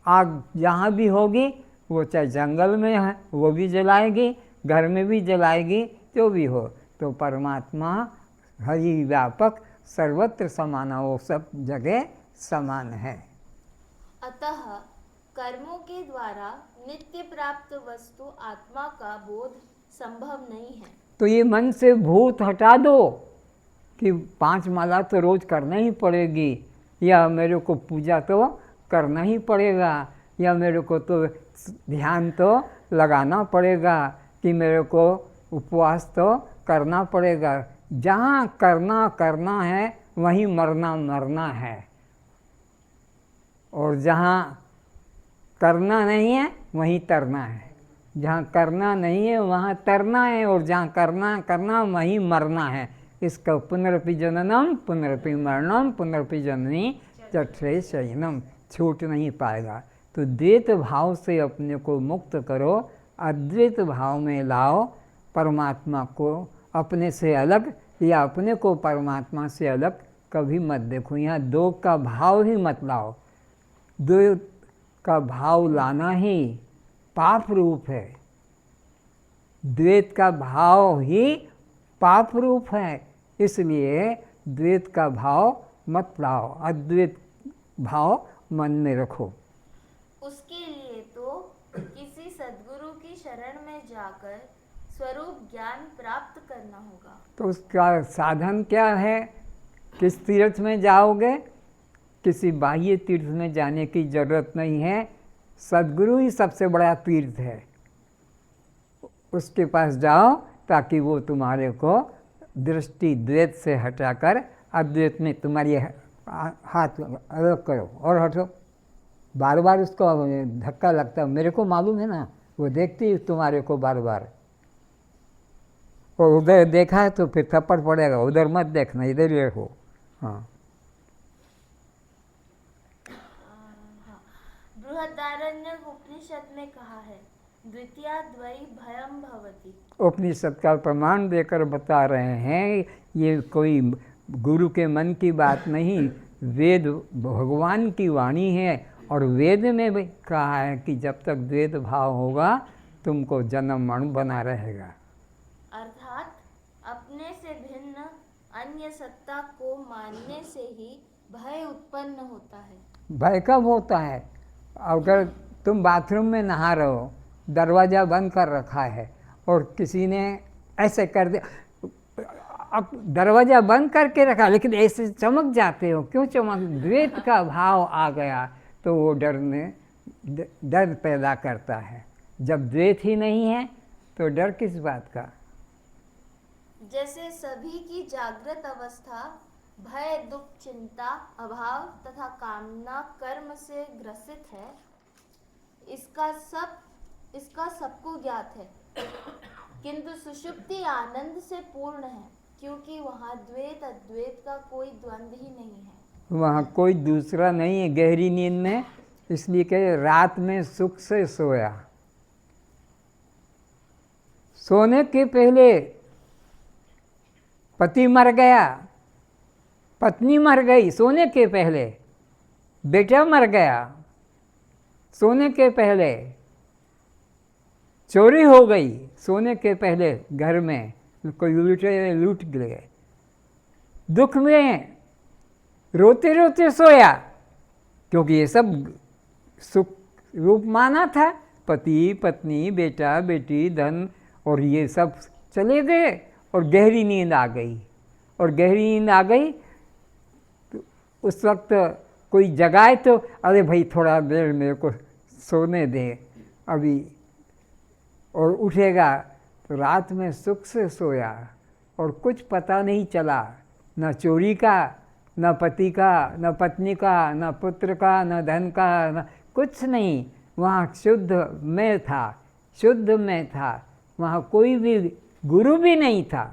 आग जहाँ भी होगी वो चाहे जंगल में है वो भी जलाएगी, घर में भी जलाएगी, जो भी हो। तो परमात्मा हरि व्यापक सर्वत्र समाना, वो सब जगह समान है। अतः कर्मों के द्वारा नित्य प्राप्त वस्तु आत्मा का बोध संभव नहीं है। तो ये मन से भूत हटा दो कि 5 माला तो रोज करना ही पड़ेगी, या मेरे को पूजा तो करना ही पड़ेगा, या मेरे को तो ध्यान तो लगाना पड़ेगा, कि मेरे को उपवास तो करना पड़ेगा। जहाँ करना है वहीं मरना है, और जहाँ करना नहीं है वहीं तरना है। जहाँ करना नहीं है वहाँ तरना है, और जहाँ करना वहीं मरना है। इसका पुनरपि जननम पुनरपि मरणम पुनरपि जननी चक्षे शयनम, छूट नहीं पाएगा। तो द्वैत भाव से अपने को मुक्त करो, अद्वैत भाव में लाओ। परमात्मा को अपने से अलग या अपने को परमात्मा से अलग कभी मत देखो। यहाँ दो का भाव ही मत लाओ। द्वैत का भाव लाना ही पाप रूप है। द्वैत का भाव ही पाप रूप है, इसलिए द्वैत का भाव मत लाओ, अद्वैत भाव मन में रखो। उसके लिए तो किसी सद्गुरु की शरण में जाकर स्वरूप ज्ञान प्राप्त करना होगा। तो उसका साधन क्या है? किस तीर्थ में जाओगे? किसी बाह्य तीर्थ में जाने की जरूरत नहीं है, सद्गुरु ही सबसे बड़ा तीर्थ है। उसके पास जाओ ताकि वो तुम्हारे को दृष्टि द्वैत से हटाकर अद्वैत में तुम्हारी हाथ अलग करो और हटो। बार बार उसको धक्का लगता, मेरे को मालूम है ना, वो देखती है तुम्हारे को बार बार। और उधर देखा है तो फिर थप्पड़ पड़ेगा, उधर मत देखना, इधर ही रखो। हाँ, बृहदारण्यक उपनिषद में कहा है, द्वितीयाद्वै भयं भवति। उपनिषद का प्रमाण देकर बता रहे हैं, ये कोई गुरु के मन की बात नहीं, वेद भगवान की वाणी है। और वेद में भी कहा है कि जब तक द्वैत भाव होगा तुमको जन्म मरण बना रहेगा। अर्थात अपने से भिन्न अन्य सत्ता को मानने से ही भय उत्पन्न होता है। भय कब होता है? अगर तुम बाथरूम में नहा रहे हो, दरवाज़ा बंद कर रखा है और किसी ने ऐसे कर दिया, अब दरवाज़ा बंद करके रखा लेकिन ऐसे चमक जाते हो, क्यों चमक? द्वैत का भाव आ गया तो वो डर पैदा करता है। जब द्वैत ही नहीं है तो डर किस बात का? जैसे सभी की जागृत अवस्था भय, दुख, चिंता, अभाव तथा कामना कर्म से ग्रसित है, इसका सबको ज्ञात है। किंतु सुषुप्ति आनंद से पूर्ण है, क्योंकि वहाँ द्वैत अद्वैत का कोई द्वंद्व ही नहीं है। वहाँ कोई दूसरा नहीं है गहरी नींद में। इसलिए कहे रात में सुख से सोया। सोने के पहले पति मर गया, पत्नी मर गई सोने के पहले, बेटा मर गया सोने के पहले, चोरी हो गई सोने के पहले, घर में कोई लूट गए, दुख में रोते रोते सोया, क्योंकि ये सब सुख रूप माना था। पति पत्नी बेटा बेटी धन और ये सब चले गए और गहरी नींद आ गई। और गहरी नींद आ गई तो उस वक्त कोई जगाए तो अरे भाई थोड़ा देर मेरे को सोने दे अभी, और उठेगा तो रात में सुख से सोया और कुछ पता नहीं चला, न चोरी का, न पति का, न पत्नी का, न पुत्र का, न धन का, न कुछ नहीं। वहाँ शुद्ध में था, शुद्ध में था। वहाँ कोई भी गुरु भी नहीं था।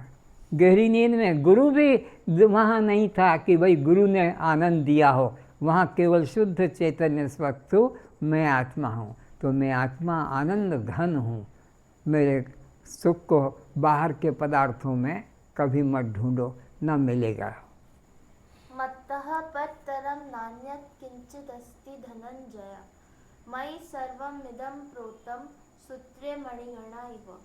गहरी नींद में गुरु भी वहाँ नहीं था कि भाई गुरु ने आनंद दिया हो। वहाँ केवल शुद्ध चैतन्य स्वस्तु मैं आत्मा हूँ। तो मैं आत्मा आनंद घन हूँ। मेरे सुख को बाहर के पदार्थों में कभी मत ढूंढो, न मिलेगा। मत्तः परतरं नान्यत् किंचिदस्ति धनंजय, मयि सर्वमिदं प्रोतं सूत्रे मणिगणा इव।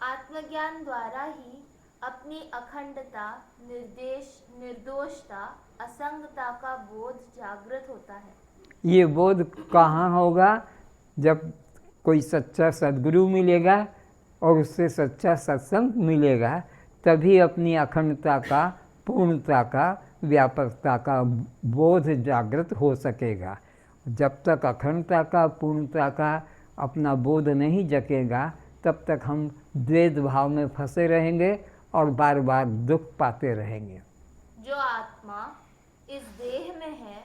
आत्मज्ञान द्वारा ही अपनी अखंडता, निर्दोषता, असंगता का बोध जागृत होता है। ये बोध कहाँ होगा? जब कोई सच्चा सद्गुरु मिलेगा और उससे सच्चा सत्संग मिलेगा, तभी अपनी अखंडता का, पूर्णता का, व्यापकता का बोध जागृत हो सकेगा। जब तक अखंडता का, पूर्णता का अपना बोध नहीं जगेगा, तब तक हम द्वैत भाव में फंसे रहेंगे और बार बार दुख पाते रहेंगे। जो आत्मा इस देह में है,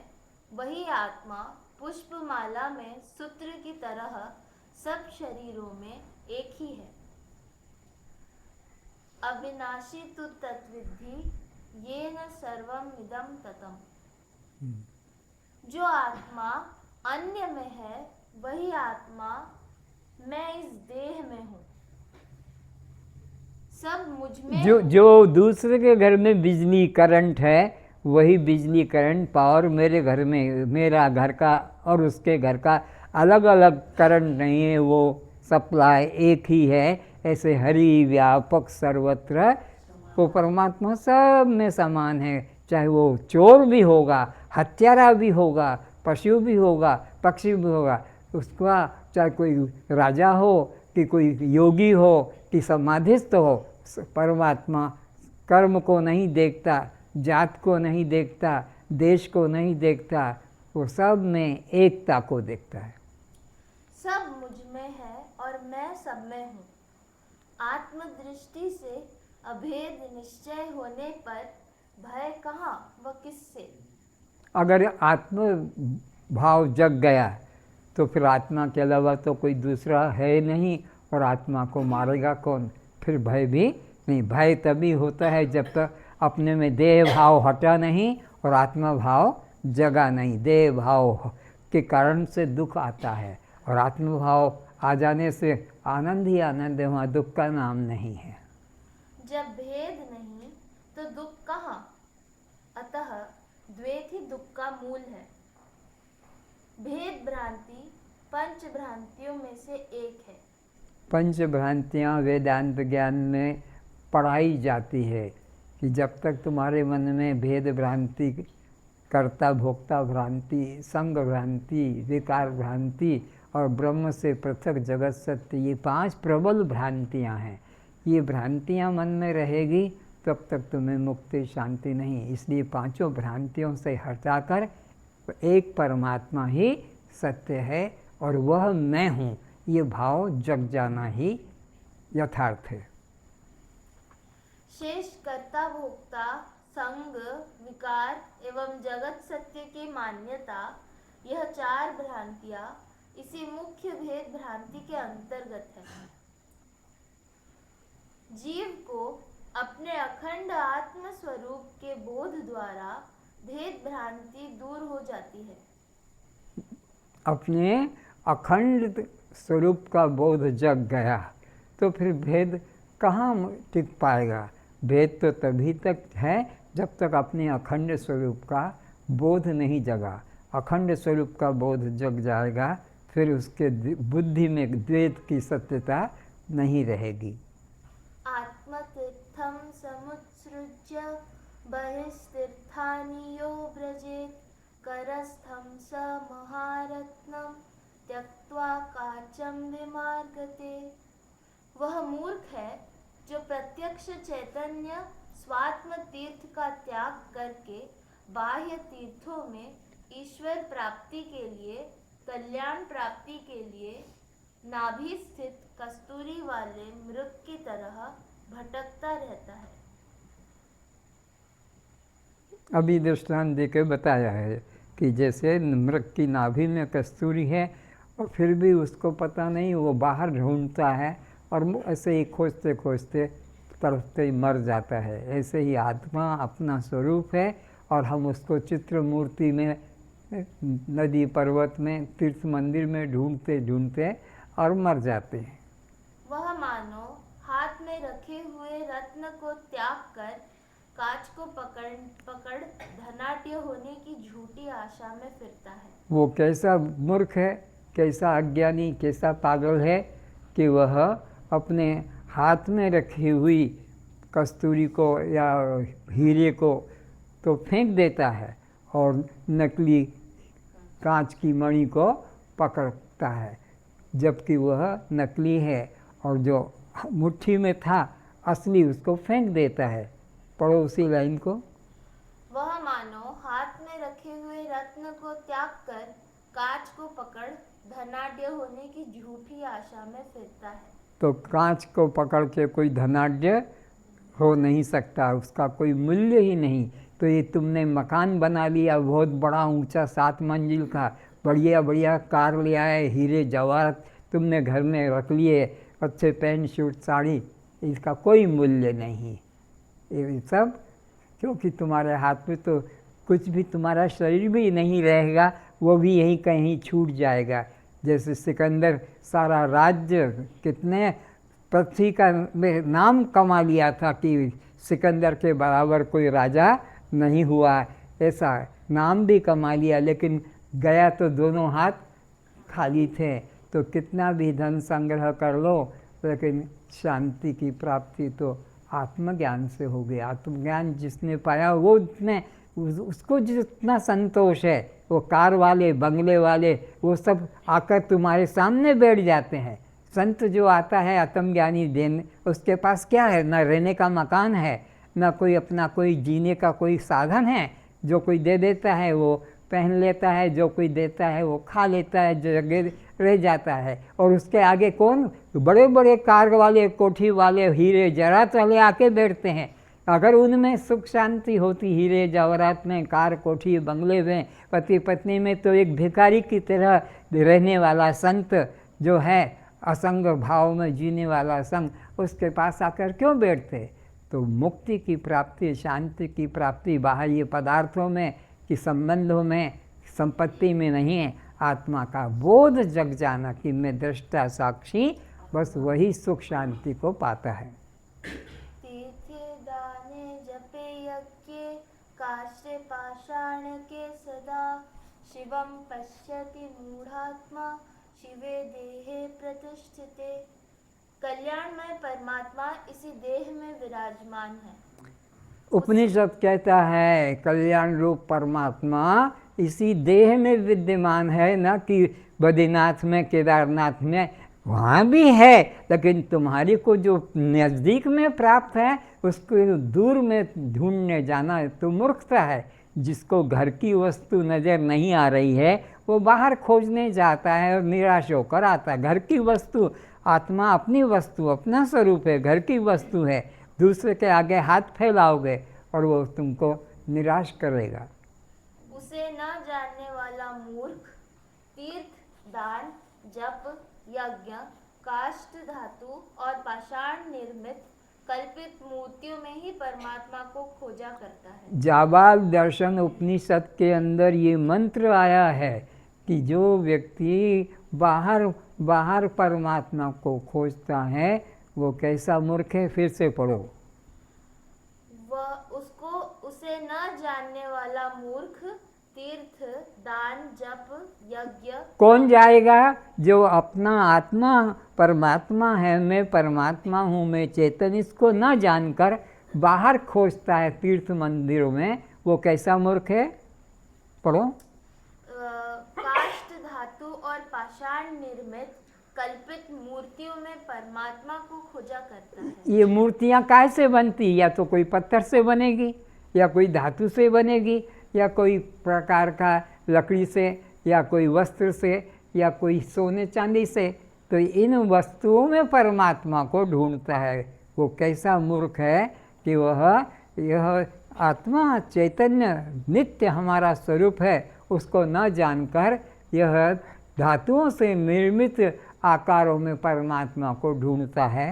वही आत्मा पुष्पमाला में सूत्र की तरह सब शरीरों में एक ही है। अविनाशी तु तत्विद्धि येन सर्वम इदं ततम्। जो आत्मा अन्य में है, वही आत्मा मैं इस देह में हूँ। सब मुझ में जो दूसरे के घर में बिजली करंट है, वही बिजली करंट पावर मेरे घर में, मेरा घर का और उसके घर का अलग अलग करंट नहीं है, वो सप्लाई एक ही है। ऐसे हरि व्यापक सर्वत्र वो परमात्मा सब में समान है। चाहे वो चोर भी होगा, हत्यारा भी होगा, पशु भी होगा, पक्षी भी होगा, उसका चाहे कोई राजा हो कि कोई योगी हो कि समाधिस्थ हो, परमात्मा कर्म को नहीं देखता, जात को नहीं देखता, देश को नहीं देखता, वो सब में एकता को देखता है। सब मुझ में है और मैं सब में हूँ। आत्मदृष्टि से अभेद निश्चय होने पर भय कहाँ व किससे? अगर आत्म भाव जग गया तो फिर आत्मा के अलावा तो कोई दूसरा है नहीं, और आत्मा को मारेगा कौन? फिर भय भी नहीं। भय तभी होता है जब तक अपने में देह भाव हटा नहीं और आत्मा भाव जगा नहीं। देह भाव के कारण से दुख आता है और आत्म भाव आ जाने से आनंद ही आनंद है, वहाँ दुख का नाम नहीं है। जब भेद नहीं तो दुख कहाँ? अतः द्वैत ही दुख का मूल है। भेद भ्रांति पंच भ्रांतियों में से एक है। पंच भ्रांतियाँ वेदांत ज्ञान में पढ़ाई जाती है कि जब तक तुम्हारे मन में भेद भ्रांति, कर्ता भोक्ता भ्रांति, संग भ्रांति, विकार भ्रांति और ब्रह्म से पृथक जगत सत्य, ये 5 प्रबल भ्रांतियाँ हैं, ये भ्रांतियाँ मन में रहेगी तब तक तुम्हें मुक्ति शांति नहीं। इसलिए 5 भ्रांतियों से हटाकर एक परमात्मा ही सत्य है और वह मैं हूँ, ये भाव जग जाना ही यथार्थ है। शेष कर्ता भोक्ता, संग, विकार एवं जगत सत्य की मान्यता, यह 4 भ्रांतियां इसी मुख्य भेद भ्रांति के अंतर्गत है। जीव को अपने अखंड आत्म स्वरूप के बोध द्वारा भेद भ्रांति दूर हो जाती है। अपने अखंड स्वरूप का बोध जग गया तो फिर भेद कहाँ टिक पाएगा? भेद तो तभी तक है जब तक अपने अखंड स्वरूप का बोध नहीं जगा। अखंड स्वरूप का बोध जग जाएगा फिर उसके बुद्धि में द्वैत की सत्यता नहीं रहेगी। आत्मतीर्थम समुत्सृज्य बहिस्तीर्थानि यो व्रजेत करस्थं स महारत्नम त्यक्त्वा काचम विमार्गते। वह मूर्ख है जो प्रत्यक्ष चैतन्य स्वात्म तीर्थ का त्याग करके बाह्य तीर्थों में ईश्वर प्राप्ति के लिए, कल्याण प्राप्ति के लिए नाभि स्थित कस्तूरी वाले मृग की तरह भटकता रहता है। अभी दृष्टांत देकर बताया है कि जैसे मृग की नाभि में कस्तूरी है और फिर भी उसको पता नहीं, वो बाहर ढूंढता है और ऐसे ही खोजते खोजते तड़पते ही मर जाता है। ऐसे ही आत्मा अपना स्वरूप है और हम उसको चित्र मूर्ति में, नदी पर्वत में, तीर्थ मंदिर में ढूंढते ढूंढते और मर जाते हैं। वह मानो हाथ में रखे हुए रत्न को त्याग कर कांच को पकड़ धनाढ्य होने की झूठी आशा में फिरता है। वो कैसा मूर्ख है, कैसा अज्ञानी, कैसा पागल है कि वह अपने हाथ में रखी हुई कस्तूरी को या हीरे को तो फेंक देता है और नकली कांच की मणि को पकड़ता है, जबकि वह नकली है और जो मुट्ठी में था असली उसको फेंक देता है। पढ़ो उसी लाइन को। वह मानो हाथ में रखे हुए रत्न को त्याग कर कांच को पकड़ धनाढ्य होने की झूठी आशा में फिरता है। तो कांच को पकड़ के कोई धनाढ्य हो नहीं सकता, उसका कोई मूल्य ही नहीं। तो ये तुमने मकान बना लिया बहुत बड़ा ऊंचा 7 मंजिल का, बढ़िया बढ़िया कार ले आए, हीरे जवाहरात तुमने घर में रख लिए, अच्छे पैंट शूट साड़ी, इसका कोई मूल्य नहीं। ये सब क्योंकि तुम्हारे हाथ में तो कुछ भी, तुम्हारा शरीर भी नहीं रहेगा, वो भी यहीं कहीं छूट जाएगा। जैसे सिकंदर सारा राज्य कितने पृथ्वी का नाम कमा लिया था कि सिकंदर के बराबर कोई राजा नहीं हुआ, ऐसा नाम भी कमा लिया, लेकिन गया तो दोनों हाथ खाली थे। तो कितना भी धन संग्रह कर लो लेकिन शांति की प्राप्ति तो आत्मज्ञान से हो गई। आत्मज्ञान जिसने पाया वो उसको जितना संतोष है, वो कार वाले बंगले वाले वो सब आकर तुम्हारे सामने बैठ जाते हैं। संत जो आता है आत्मज्ञानी देने, उसके पास क्या है? न रहने का मकान है, न कोई अपना कोई जीने का कोई साधन है। जो कोई दे देता है वो पहन लेता है, जो कोई देता है वो खा लेता है, जगह रह जाता है। और उसके आगे कौन? बड़े बड़े कार वाले, कोठी वाले, हीरे जवाहरात वाले आके बैठते हैं। अगर उनमें सुख शांति होती, हीरे जवाहरात में, कार कोठी बंगले में, पति पत्नी में, तो एक भिखारी की तरह रहने वाला संत जो है, असंग भाव में जीने वाला संत, उसके पास आकर क्यों बैठते? तो मुक्ति की प्राप्ति, शांति की प्राप्ति बाह्य पदार्थों में कि संबंधों में, संपत्ति में नहीं है, आत्मा का बोध जग जाना कि मैं दृष्टा साक्षी, बस वही सुख शांति को पाता है। तीर्थे दाने जपे यज्ञे काष्ठे पाषाण के सदा शिवम पश्यति मूढ़ात्मा शिवे देहे प्रतिष्ठिते। कल्याणमय परमात्मा इसी देह में विराजमान है। उपनिषद कहता है कल्याण रूप परमात्मा इसी देह में विद्यमान है, न कि बद्रीनाथ में, केदारनाथ में, वहाँ भी है, लेकिन तुम्हारी को जो नज़दीक में प्राप्त है उसको दूर में ढूंढने जाना तो मूर्खता है। जिसको घर की वस्तु नज़र नहीं आ रही है वो बाहर खोजने जाता है और निराश होकर आता है। घर की वस्तु, आत्मा अपनी वस्तु, अपना स्वरूप है, घर की वस्तु है। दूसरे के आगे हाथ फैलाओगे और वो तुमको निराश करेगा। उसे न जानने वाला मूर्ख तीर्थ, दान, जप, यज्ञ, काष्ठ धातु और पाषाण निर्मित कल्पित मूर्तियों में ही परमात्मा को खोजा करता है। जाबाल दर्शन उपनिषद के अंदर ये मंत्र आया है कि जो व्यक्ति बाहर परमात्मा को खोजता है वो कैसा मूर्ख है। फिर से पढ़ो। उसे न जानने वाला मूर्ख तीर्थ, दान, जप, यज्ञ। कौन जाएगा? जो अपना आत्मा परमात्मा है, मैं परमात्मा हूँ, मैं चेतन, इसको न जानकर बाहर खोजता है तीर्थ मंदिरों में, वो कैसा मूर्ख है? पढ़ो। काष्ठ धातु और पाषाण निर्मित कल्पित मूर्तियों में परमात्मा को खोजा करता है। ये मूर्तियाँ कैसे बनती? या तो कोई पत्थर से बनेगी, या कोई धातु से बनेगी, या कोई प्रकार का लकड़ी से, या कोई वस्त्र से, या कोई सोने चांदी से। तो इन वस्तुओं में परमात्मा को ढूंढता है। वो कैसा मूर्ख है कि यह आत्मा चैतन्य नित्य हमारा स्वरूप है, उसको न जानकर यह धातुओं से निर्मित आकारों में परमात्मा को ढूंढता है।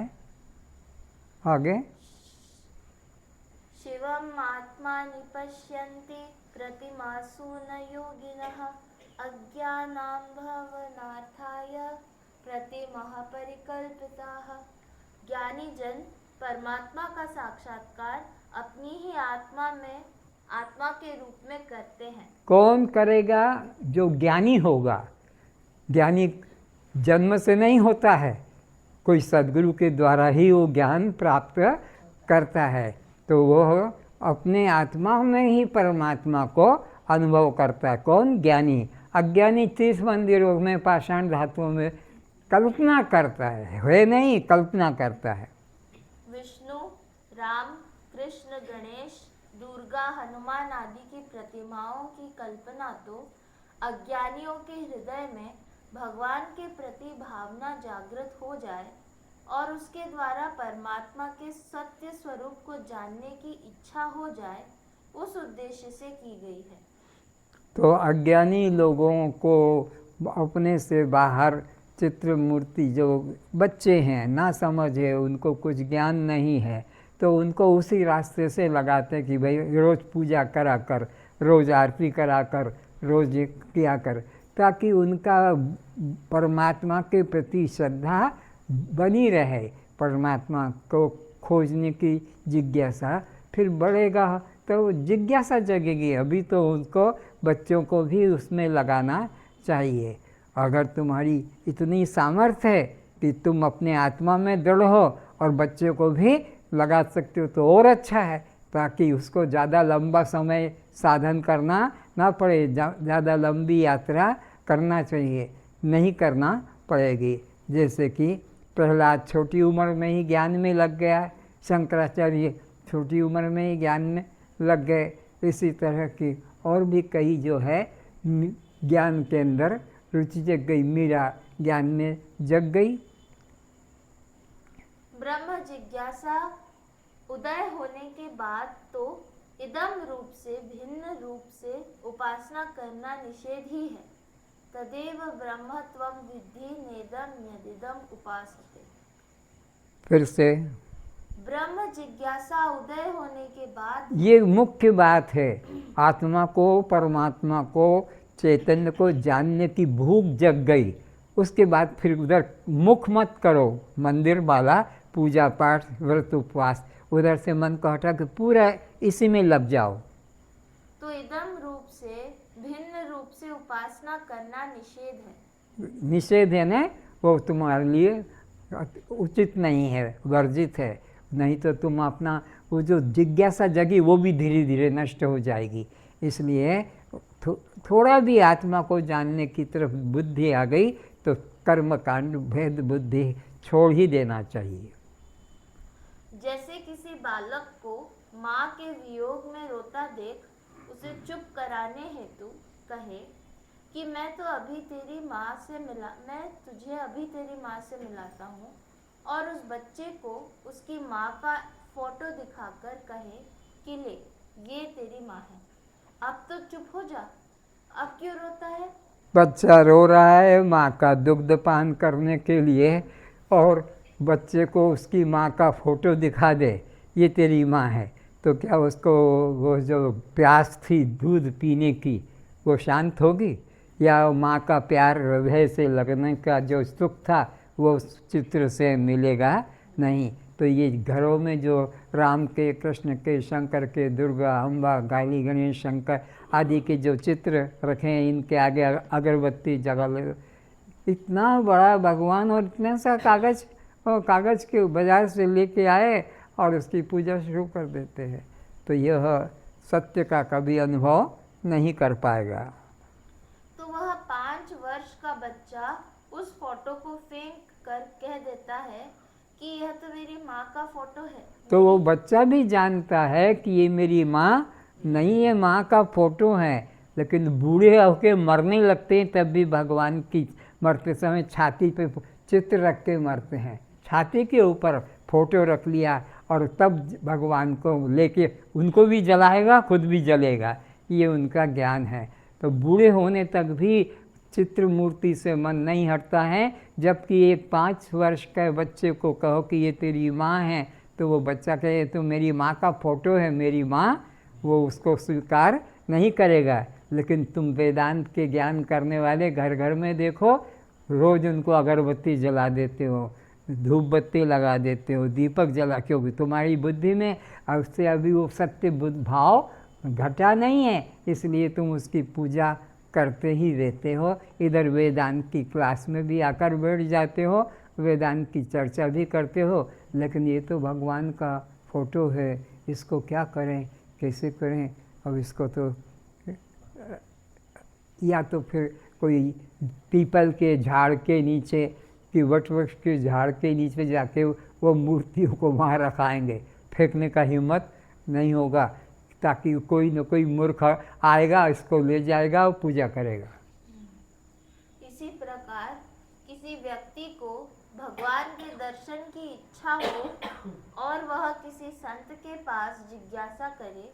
आगे। शिवम आत्मानि पश्यन्ति प्रतिमासु न योगिनः अज्ञानां भवनार्थाय प्रतिमः परिकल्पिताः। ज्ञानी जन परमात्मा का साक्षात्कार अपनी ही आत्मा के रूप में करते हैं। कौन करेगा? जो ज्ञानी होगा। ज्ञानी जन्म से नहीं होता है, कोई सद्गुरु के द्वारा ही वो ज्ञान प्राप्त करता है। तो वो अपने आत्मा में ही परमात्मा को अनुभव करता है। कौन? ज्ञानी। अज्ञानी तीर्थ मंदिरों में पाषाण धातुओं में कल्पना करता है नहीं, कल्पना करता है। विष्णु, राम, कृष्ण, गणेश, दुर्गा, हनुमान आदि की प्रतिमाओं की कल्पना तो अज्ञानियों के हृदय में भगवान के प्रति भावना जागृत हो जाए और उसके द्वारा परमात्मा के सत्य स्वरूप को जानने की इच्छा हो जाए, उस उद्देश्य से की गई है। तो अज्ञानी लोगों को अपने से बाहर चित्र मूर्ति, जो बच्चे हैं ना समझ है, उनको कुछ ज्ञान नहीं है, तो उनको उसी रास्ते से लगाते कि भाई रोज़ पूजा करा कर, रोज़ आरती करा कर, रोज़ किया कर, ताकि उनका परमात्मा के प्रति श्रद्धा बनी रहे, परमात्मा को खोजने की जिज्ञासा फिर बढ़ेगा तो जिज्ञासा जगेगी। अभी तो उनको बच्चों को भी उसमें लगाना चाहिए। अगर तुम्हारी इतनी सामर्थ्य है कि तुम अपने आत्मा में दृढ़ हो और बच्चे को भी लगा सकते हो तो और अच्छा है, ताकि उसको ज़्यादा लंबा समय साधन करना ना पड़े, ज़्यादा लंबी यात्रा करना चाहिए, नहीं करना पड़ेगी। जैसे कि प्रहलाद छोटी उम्र में ही ज्ञान में लग गया, शंकराचार्य छोटी उम्र में ही ज्ञान में लग गए। इसी तरह की और भी कई जो है ज्ञान के अंदर रुचि जग गई, मीरा ज्ञान में जग गई। ब्रह्म जिज्ञासा उदय होने के बाद तो इदम रूप से भिन्न रूप से उपासना करना निषेध ही है। तदेव ब्रह्मत्वं विद्धि नेदम यदिदम उपासते। फिर से ब्रह्म जिज्ञासा उदय होने के बाद ये मुख्य बात है। आत्मा को, परमात्मा को चैतन्य को जानने की भूख जग गई, उसके बाद फिर उधर मुख मत करो मंदिर वाला, पूजा पाठ व्रत उपवास, उधर से मन को हटा के पूरा इसी में लग जाओ। तो इदम रूप से भिन्न रूप से उपासना करना निषेध है। निषेध है ना, वो तुम्हारे लिए उचित नहीं है, वर्जित है। नहीं तो तुम अपना वो जो जिज्ञासा जगी वो भी धीरे धीरे नष्ट हो जाएगी। इसलिए थोड़ा भी आत्मा को जानने की तरफ बुद्धि आ गई तो कर्म कांड भेद बुद्धि छोड़ ही देना चाहिए। जैसे किसी बालक को माँ के वियोग में रोता देख उसे चुप कराने हेतु कहे कि मैं तुझे अभी तेरी माँ से मिलाता हूँ, और उस बच्चे को उसकी माँ का फोटो दिखाकर कहे कि ले ये तेरी माँ है, अब तो चुप हो जा, अब क्यों रोता है? बच्चा रो रहा है माँ का दुग्ध पान करने के लिए, और बच्चे को उसकी माँ का फोटो दिखा दे ये तेरी माँ है, तो क्या उसको वो जो प्यास थी दूध पीने की वो शांत होगी? या माँ का प्यार हृदय से लगने का जो सुख था वो उस चित्र से मिलेगा? नहीं। तो ये घरों में जो राम के, कृष्ण के, शंकर के, दुर्गा, अम्बा, काली, गणेश, शंकर आदि के जो चित्र रखे हैं, इनके आगे अगरबत्ती जगा ले, इतना बड़ा भगवान और इतना सा कागज़ के बाज़ार से लेके आए और उसकी पूजा शुरू कर देते हैं, तो यह सत्य का कभी अनुभव नहीं कर पाएगा। तो वह 5 वर्ष का बच्चा उस फोटो को फेंक कर कह देता है कि यह तो मेरी माँ का फोटो है। तो वो बच्चा भी जानता है कि ये मेरी माँ नहीं है, माँ का फोटो है, लेकिन बूढ़े होके मरने लगते हैं तब भी भगवान की मरते समय छाती पे चित्र रख के मरते हैं, छाती के ऊपर फोटो रख लिया और तब भगवान को लेके उनको भी जलाएगा, खुद भी जलेगा, ये उनका ज्ञान है। तो बूढ़े होने तक भी चित्र मूर्ति से मन नहीं हटता है, जबकि एक 5 वर्ष के बच्चे को कहो कि ये तेरी माँ है, तो वो बच्चा कहे तो मेरी माँ का फोटो है मेरी माँ, वो उसको स्वीकार नहीं करेगा। लेकिन तुम वेदांत के ज्ञान करने वाले घर घर में देखो, रोज़ उनको अगरबत्ती जला देते हो, धूप बत्ती लगा देते हो, दीपक जला, क्योंकि तुम्हारी बुद्धि में उससे अभी वो सत्य बुद्ध भाव घटा नहीं है, इसलिए तुम उसकी पूजा करते ही रहते हो। इधर वेदांत की क्लास में भी आकर बैठ जाते हो, वेदांत की चर्चा भी करते हो, लेकिन ये तो भगवान का फोटो है, इसको क्या करें, कैसे करें? अब इसको तो या तो फिर कोई पीपल के झाड़ के नीचे कि वट वृक्ष के झाड़ के नीचे जाके वो मूर्तियों को वहाँ रखाएंगे, फेंकने का हिम्मत नहीं होगा, ताकि कोई न कोई मूर्ख आएगा, इसको ले जाएगा और पूजा करेगा। इसी प्रकार किसी व्यक्ति को भगवान के दर्शन की इच्छा हो और वह किसी संत के पास जिज्ञासा करे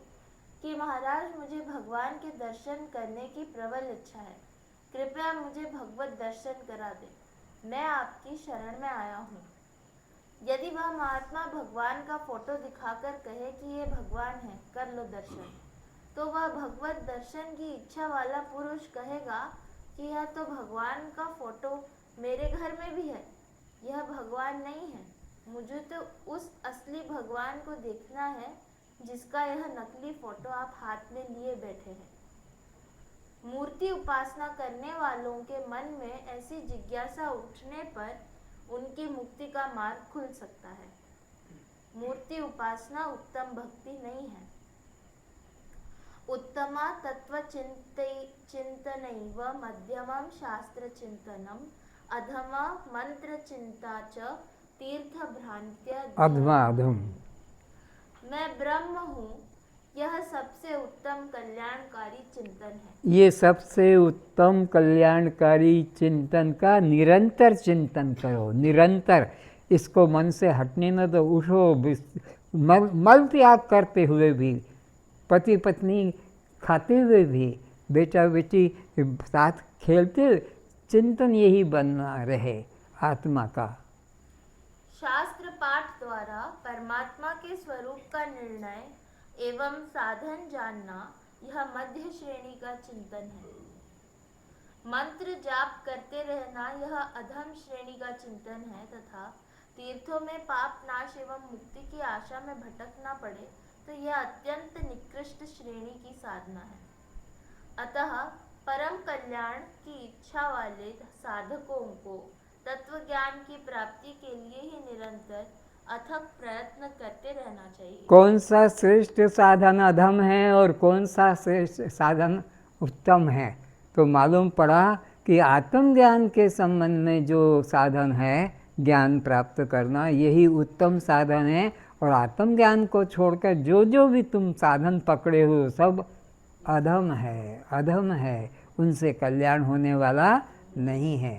कि महाराज मुझे भगवान के दर्शन करने की प्रबल इच्छा है, कृपया मुझे भगवत दर्शन करा दे, मैं आपकी शरण में आया हूँ। यदि वह महात्मा भगवान का फोटो दिखाकर कहे कि ये भगवान है, कर लो दर्शन, तो वह भगवत दर्शन की इच्छा वाला पुरुष कहेगा कि यह तो भगवान का फोटो मेरे घर में भी है, यह भगवान नहीं है, मुझे तो उस असली भगवान को देखना है जिसका यह नकली फोटो आप हाथ में लिए बैठे हैं। मूर्ति उपासना करने वालों के मन में ऐसी जिज्ञासा उठने पर उनकी मुक्ति का मार्ग खुल सकता है। मूर्ति उपासना उत्तम भक्ति नहीं है। उत्तमा तत्व चिंतनैव मध्यमं शास्त्र चिंतनम अधमा मंत्र चिंता च तीर्थ भ्रांत्य अधम मैं ब्रह्म हूँ, यह सबसे उत्तम कल्याणकारी चिंतन है। ये सबसे उत्तम कल्याणकारी चिंतन का निरंतर चिंतन करो, निरंतर इसको मन से हटने न दो। उठो, मल त्याग करते हुए भी, पति पत्नी खाते हुए भी, बेटा बेटी साथ खेलते, चिंतन यही बनना रहे आत्मा का। शास्त्र पाठ द्वारा परमात्मा के स्वरूप का निर्णय एवं साधन जानना, यह मध्य श्रेणी का चिंतन है। मंत्र जाप करते रहना यह अधम श्रेणी का चिंतन है तथा तीर्थों में पाप नाश एवं मुक्ति की आशा में भटकना पड़े तो यह अत्यंत निकृष्ट श्रेणी की साधना है। अतः परम कल्याण की इच्छा वाले साधकों को तत्व ज्ञान की प्राप्ति के लिए ही निरंतर अथक प्रयत्न करते रहना चाहिए। कौन सा श्रेष्ठ साधन अधम है और कौन सा श्रेष्ठ साधन उत्तम है, तो मालूम पड़ा कि आत्मज्ञान के संबंध में जो साधन है ज्ञान प्राप्त करना यही उत्तम साधन है, और आत्मज्ञान को छोड़कर जो भी तुम साधन पकड़े हो सब अधम है, उनसे कल्याण होने वाला नहीं है।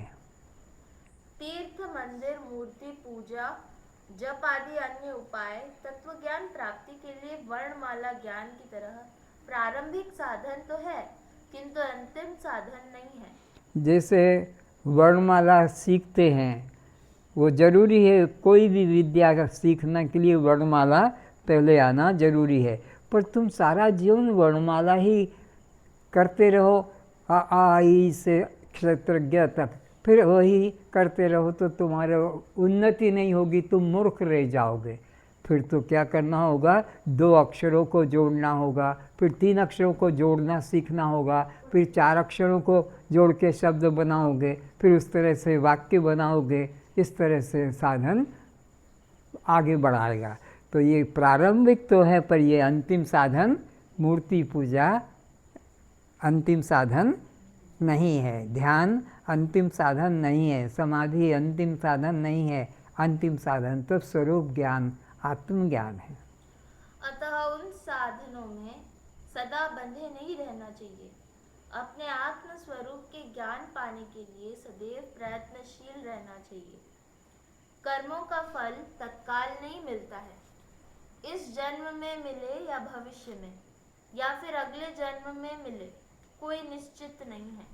तीर्थ, मंदिर, मूर्ति पूजा, जप आदि अन्य उपाय तत्व ज्ञान प्राप्ति के लिए वर्णमाला ज्ञान की तरह प्रारंभिक साधन तो है किंतु अंतिम साधन नहीं है। जैसे वर्णमाला सीखते हैं वो जरूरी है, कोई भी विद्या का सीखने के लिए वर्णमाला पहले आना जरूरी है, पर तुम सारा जीवन वर्णमाला ही करते रहो आ ई से क्षेत्रज्ञ तक, फिर वही करते रहो तो तुम्हारा उन्नति नहीं होगी, तुम मूर्ख रह जाओगे। फिर तो क्या करना होगा, 2 अक्षरों को जोड़ना होगा, फिर 3 अक्षरों को जोड़ना सीखना होगा, फिर 4 अक्षरों को जोड़ के शब्द बनाओगे, फिर उस तरह से वाक्य बनाओगे, इस तरह से साधन आगे बढ़ाएगा। तो ये प्रारंभिक तो है, पर ये अंतिम साधन मूर्ति पूजा अंतिम साधन नहीं है, ध्यान अंतिम साधन नहीं है, समाधि अंतिम साधन नहीं है, अंतिम साधन तो स्वरूप ज्ञान आत्मज्ञान है। अतः उन साधनों में सदा बंधे नहीं रहना चाहिए। अपने आत्म स्वरूप के ज्ञान पाने के लिए सदैव प्रयत्नशील रहना चाहिए। कर्मों का फल तत्काल नहीं मिलता है, इस जन्म में मिले या भविष्य में या फिर अगले जन्म में मिले कोई निश्चित नहीं है।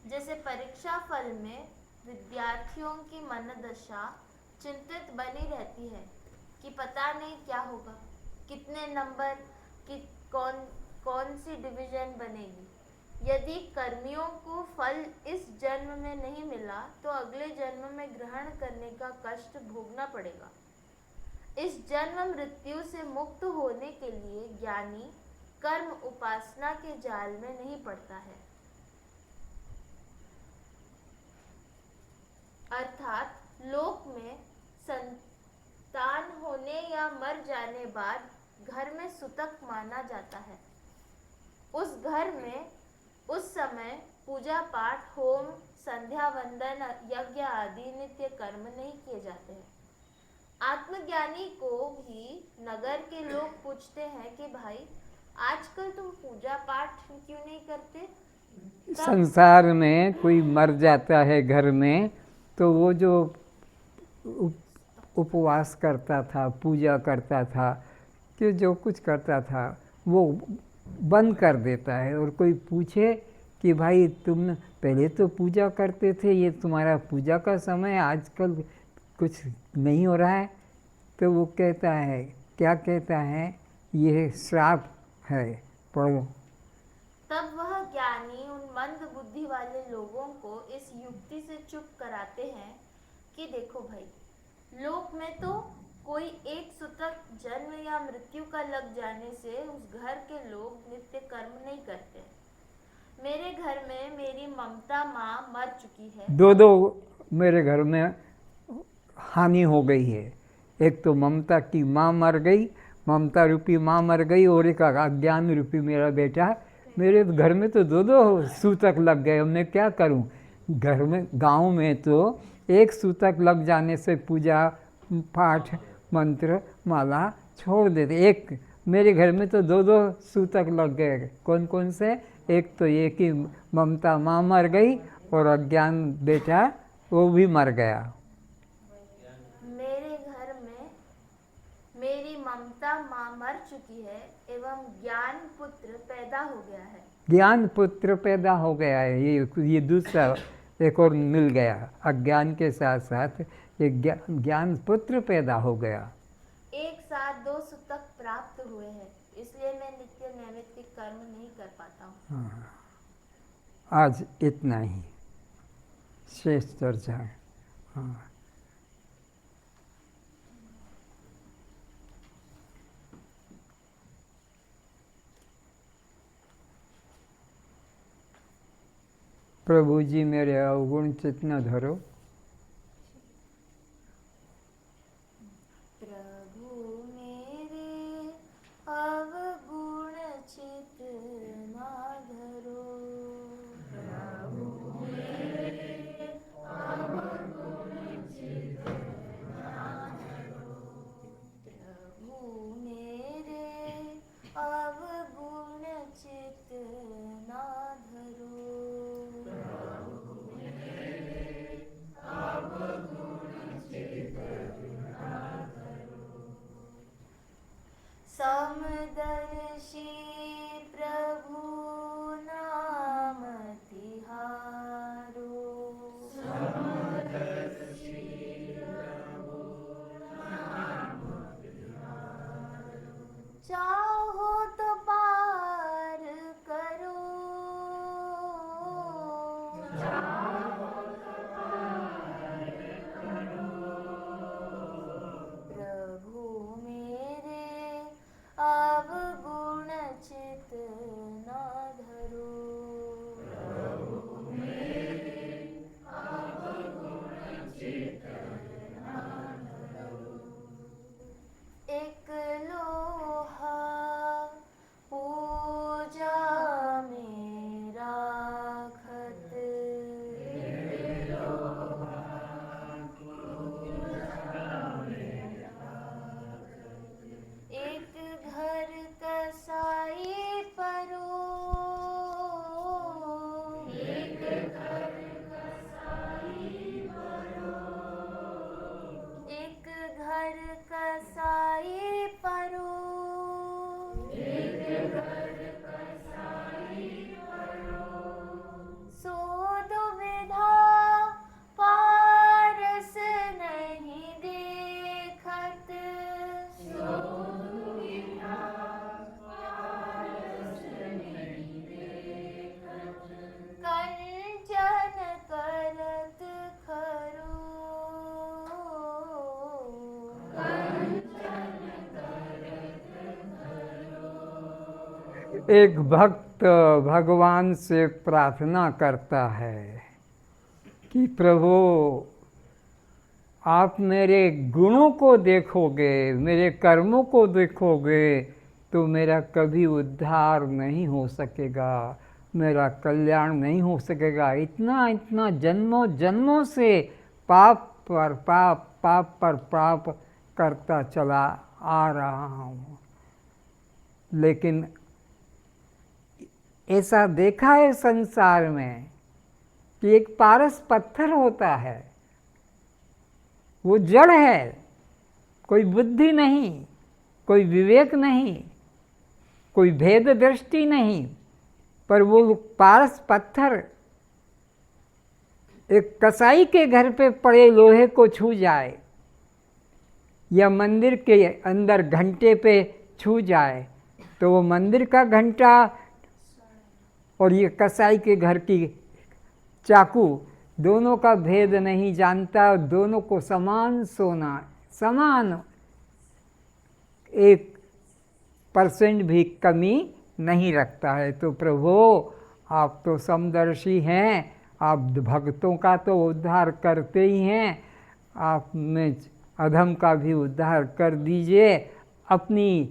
जैसे परीक्षा फल में विद्यार्थियों की मनोदशा चिंतित बनी रहती है कि पता नहीं क्या होगा, कितने नंबर की कौन सी डिवीजन बनेगी। यदि कर्मियों को फल इस जन्म में नहीं मिला तो अगले जन्म में ग्रहण करने का कष्ट भोगना पड़ेगा। इस जन्म मृत्यु से मुक्त होने के लिए ज्ञानी कर्म उपासना के जाल में नहीं पड़ता है, अर्थात लोक में संतान होने या मर जाने बाद घर में सुतक माना जाता है। उस घर में उस समय पूजा पाठ, होम, संध्या वंदन, यज्ञ आदि नित्य कर्म नहीं किए जाते हैं। आत्मज्ञानी को भी नगर के लोग पूछते हैं कि भाई आजकल तुम पूजा पाठ क्यों नहीं करते? संसार में कोई मर जाता है घर में तो वो जो उपवास करता था, पूजा करता था, कि जो कुछ करता था वो बंद कर देता है। और कोई पूछे कि भाई तुम पहले तो पूजा करते थे, ये तुम्हारा पूजा का समय आजकल कुछ नहीं हो रहा है, तो वो कहता है, क्या कहता है, ये श्राप है, पढ़ो। तब वह ज्ञानी उन मंद बुद्धि वाले लोगों को इस युक्ति से चुप कराते हैं कि देखो भाई, लोक में तो कोई एक सुतक जन्म या मृत्यु का लग जाने से उस घर के लोग नित्य कर्म नहीं करते। मेरे घर में मेरी ममता माँ मर चुकी है। दो मेरे घर में हानि हो गई है। एक तो ममता की माँ मर गई, ममता रूपी माँ मर गई, और एक अज्ञान रूपी मेरा बेटा। मेरे घर में तो 2 सूतक लग गए, अब मैं क्या करूं? घर में, गांव में तो एक सूतक लग जाने से पूजा पाठ मंत्र माला छोड़ देते। एक मेरे घर में तो 2 सूतक लग गए। कौन कौन से? एक तो ये कि ममता माँ मर गई और अज्ञान बेटा वो भी मर गया। मेरे घर में मेरी ममता माँ मर चुकी है एवं ज्ञान पुत्र पैदा हो गया है। ज्ञान पुत्र पैदा हो गया है, ये दूसरा एक और मिल गया। अज्ञान के साथ साथ एक ज्ञान पुत्र पैदा हो गया। एक साथ 2 सुतक प्राप्त हुए हैं, इसलिए मैं नित्य नैमित्तिक कर्म नहीं कर पाता हूँ। आज इतना ही शेष चर्चा। हाँ, प्रभु जी मेरे अवगुण चित्त न धरो। प्रभु मेरे अवगुण चित्त ना धरो। प्रभु मेरे अवगुण चित्त ना धरो। प्रभु मेरे अवगुण चित्त ना धरो। समदर्शी प्रभु नाम तिहारो। समदर्शी प्रभु नाम तिहारो। चाहो तो पार करो। चाहो तो पार करो। प्रभु मेरे अवगुण चित्त ना धरो। प्रभु मेरे अवगुण चित्त ना धरो। एक लोहा पूजा में राखत। एक लोहा पूजा में राखत। एक घर कसाई परो। एक घर कसाई परो। एक घर कसाई परो। एक घर कसाई परो। सो दुविधा पारस नहीं देखत। सो दुविधा पारस नहीं देखत। कंचन करत खरो। कंचन करत खरो। एक भक्त भगवान से प्रार्थना करता है कि प्रभु आप मेरे गुणों को देखोगे, मेरे कर्मों को देखोगे तो मेरा कभी उद्धार नहीं हो सकेगा, मेरा कल्याण नहीं हो सकेगा। इतना इतना जन्मों जन्मों से पाप पर पाप, पाप पर पाप करता चला आ रहा हूँ। लेकिन ऐसा देखा है संसार में कि एक पारस पत्थर होता है, वो जड़ है, कोई बुद्धि नहीं, कोई विवेक नहीं, कोई भेद दृष्टि नहीं, पर वो पारस पत्थर एक कसाई के घर पे पड़े लोहे को छू जाए या मंदिर के अंदर घंटे पे छू जाए तो वो मंदिर का घंटा और ये कसाई के घर की चाकू दोनों का भेद नहीं जानता, दोनों को समान सोना, समान 1% भी कमी नहीं रखता है। तो प्रभु आप तो समदर्शी हैं, आप भक्तों का तो उद्धार करते ही हैं, आप में अधम का भी उद्धार कर दीजिए। अपनी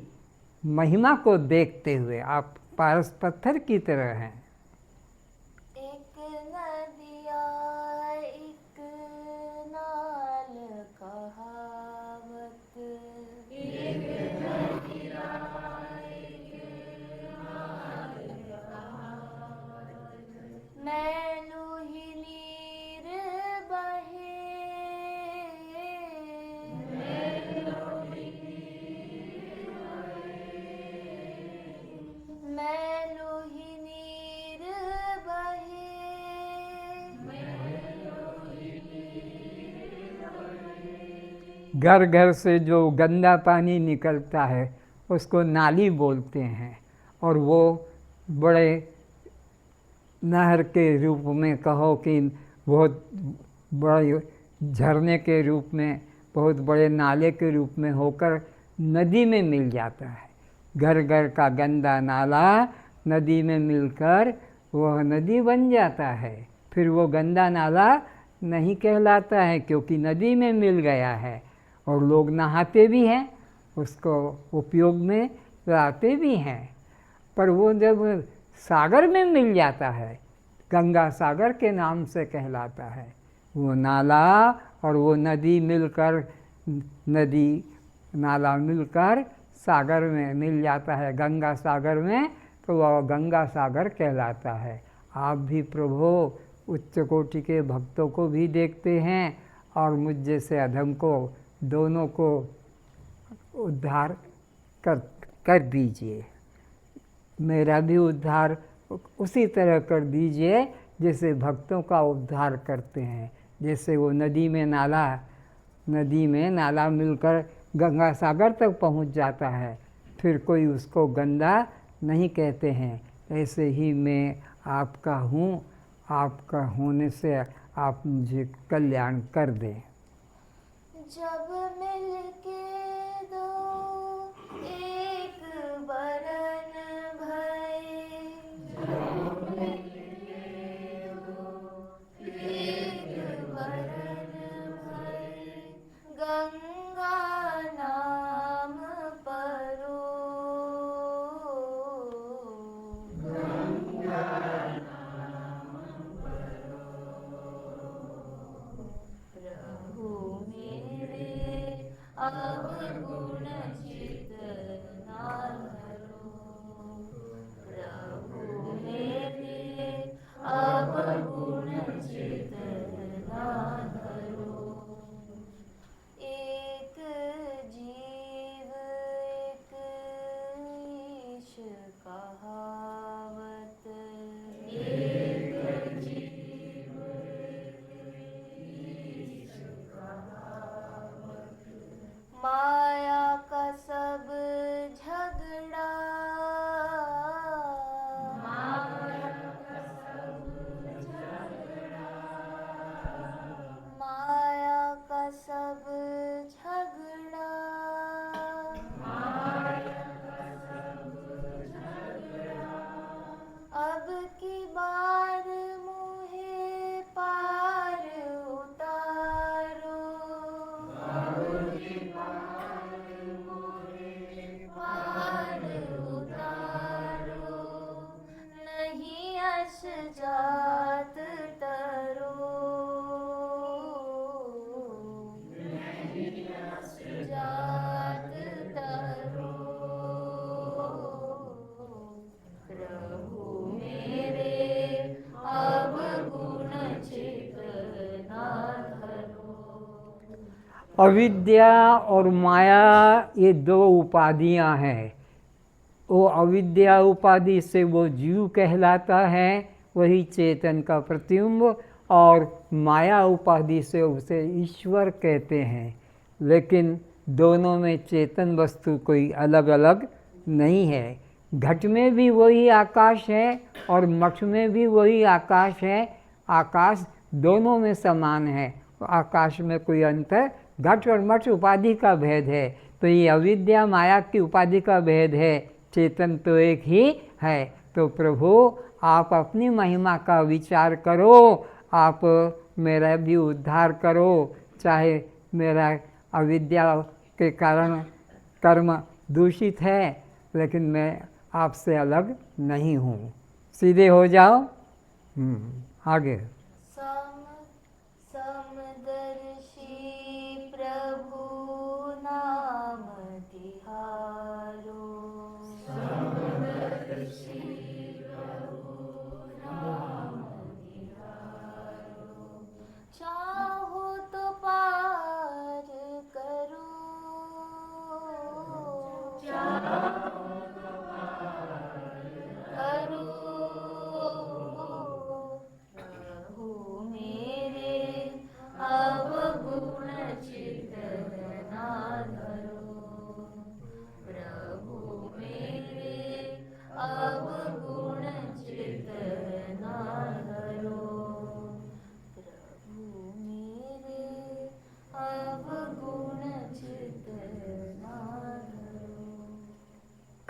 महिमा को देखते हुए आप पारस पत्थर की तरह हैं। एक नदिया एक नाल कहावत। एक नदिया एक नाल कहावत। मैलू ही नीर बहे। मैलू ही नीर बहे। मैलू ही नीर बहे। घर घर से जो गंदा पानी निकलता है उसको नाली बोलते हैं, और वो बड़े नहर के रूप में कहो कि बहुत बड़े झरने के रूप में, बहुत बड़े नाले के रूप में होकर नदी में मिल जाता है। घर घर का गंदा नाला नदी में मिलकर वह नदी बन जाता है। फिर वो गंदा नाला नहीं कहलाता है क्योंकि नदी में मिल गया है, और लोग नहाते भी हैं, उसको उपयोग में लाते भी हैं। पर वो जब सागर में मिल जाता है, गंगा सागर के नाम से कहलाता है, वो नाला और वो नदी मिलकर, नदी नाला मिलकर सागर में मिल जाता है, गंगा सागर में, तो वह गंगा सागर कहलाता है। आप भी प्रभु उच्च कोटि के भक्तों को भी देखते हैं और मुझ जैसे अधम को, दोनों को उद्धार कर दीजिए। मेरा भी उद्धार उसी तरह कर दीजिए जैसे भक्तों का उद्धार करते हैं। जैसे वो नदी में नाला मिलकर गंगा सागर तक पहुंच जाता है, फिर कोई उसको गंदा नहीं कहते हैं, ऐसे ही मैं आपका हूँ। आपका होने से आप मुझे कल्याण कर दें। जब मिलके दो एक बरन भये, एक बरन भये, गंगा नाम परो, प्रभु मेरे अवगुण चित ना धरो, प्रभु मेरे अवगुण चित ना धरो। एक जीव एक ईश कहावत, एक जीव माया का सब झगड़ा, माया का सब झगड़ा, माया का सब झगड़ा, माया का सब झगड़ा, अब की बार मुहे पार उतारो, अब की बार मुहे पार उतारो, नहीं अस जात टरो, नहीं अस जात टरो, प्रभु मेरे अवगुण चित ना धरो। अविद्या और माया ये दो उपाधियां हैं। वो अविद्या उपाधि से वो जीव कहलाता है, वही चेतन का प्रतिबिंब, और माया उपाधि से उसे ईश्वर कहते हैं। लेकिन दोनों में चेतन वस्तु कोई अलग अलग नहीं है। घट में भी वही आकाश है और मठ में भी वही आकाश है। आकाश दोनों में समान है, आकाश में कोई अंतर, घट और मठ उपाधि का भेद है। तो ये अविद्या माया की उपाधि का भेद है, चेतन तो एक ही है। तो प्रभु आप अपनी महिमा का विचार करो, आप मेरा भी उद्धार करो। चाहे मेरा अविद्या के कारण कर्म दूषित है, लेकिन मैं आपसे अलग नहीं हूँ। सीधे हो जाओ। आगे। समदर्शी प्रभु नाम तिहारो, समदर्शी प्रभु नाम तिहारो, चाहो तो पार करो, चाहो तो पार करो, प्रभु मेरे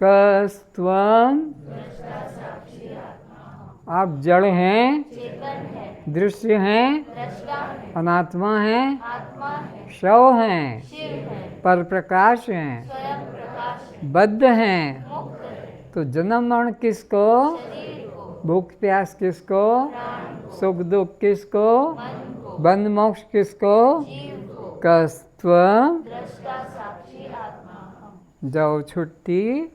कस्त्वं, आप जड़ हैं, चेतन है, दृश्य हैं, दृष्टा है, अनात्मा हैं, आत्मा है, शव हैं, शिव है, पर प्रकाश हैं, स्वयं प्रकाश है, बद्ध हैं। मुक्त है, तो जन्म मरण किसको, शरीर को, भूख प्यास किसको, प्राण को, सुख दुख किसको, मन को, बंध मोक्ष किसको, जीव को, कस्त्वं। दृष्टा साक्षी आत्मा हम। जाओ छुट्टी,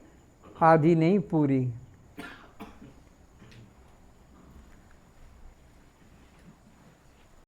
आधी नहीं पूरी।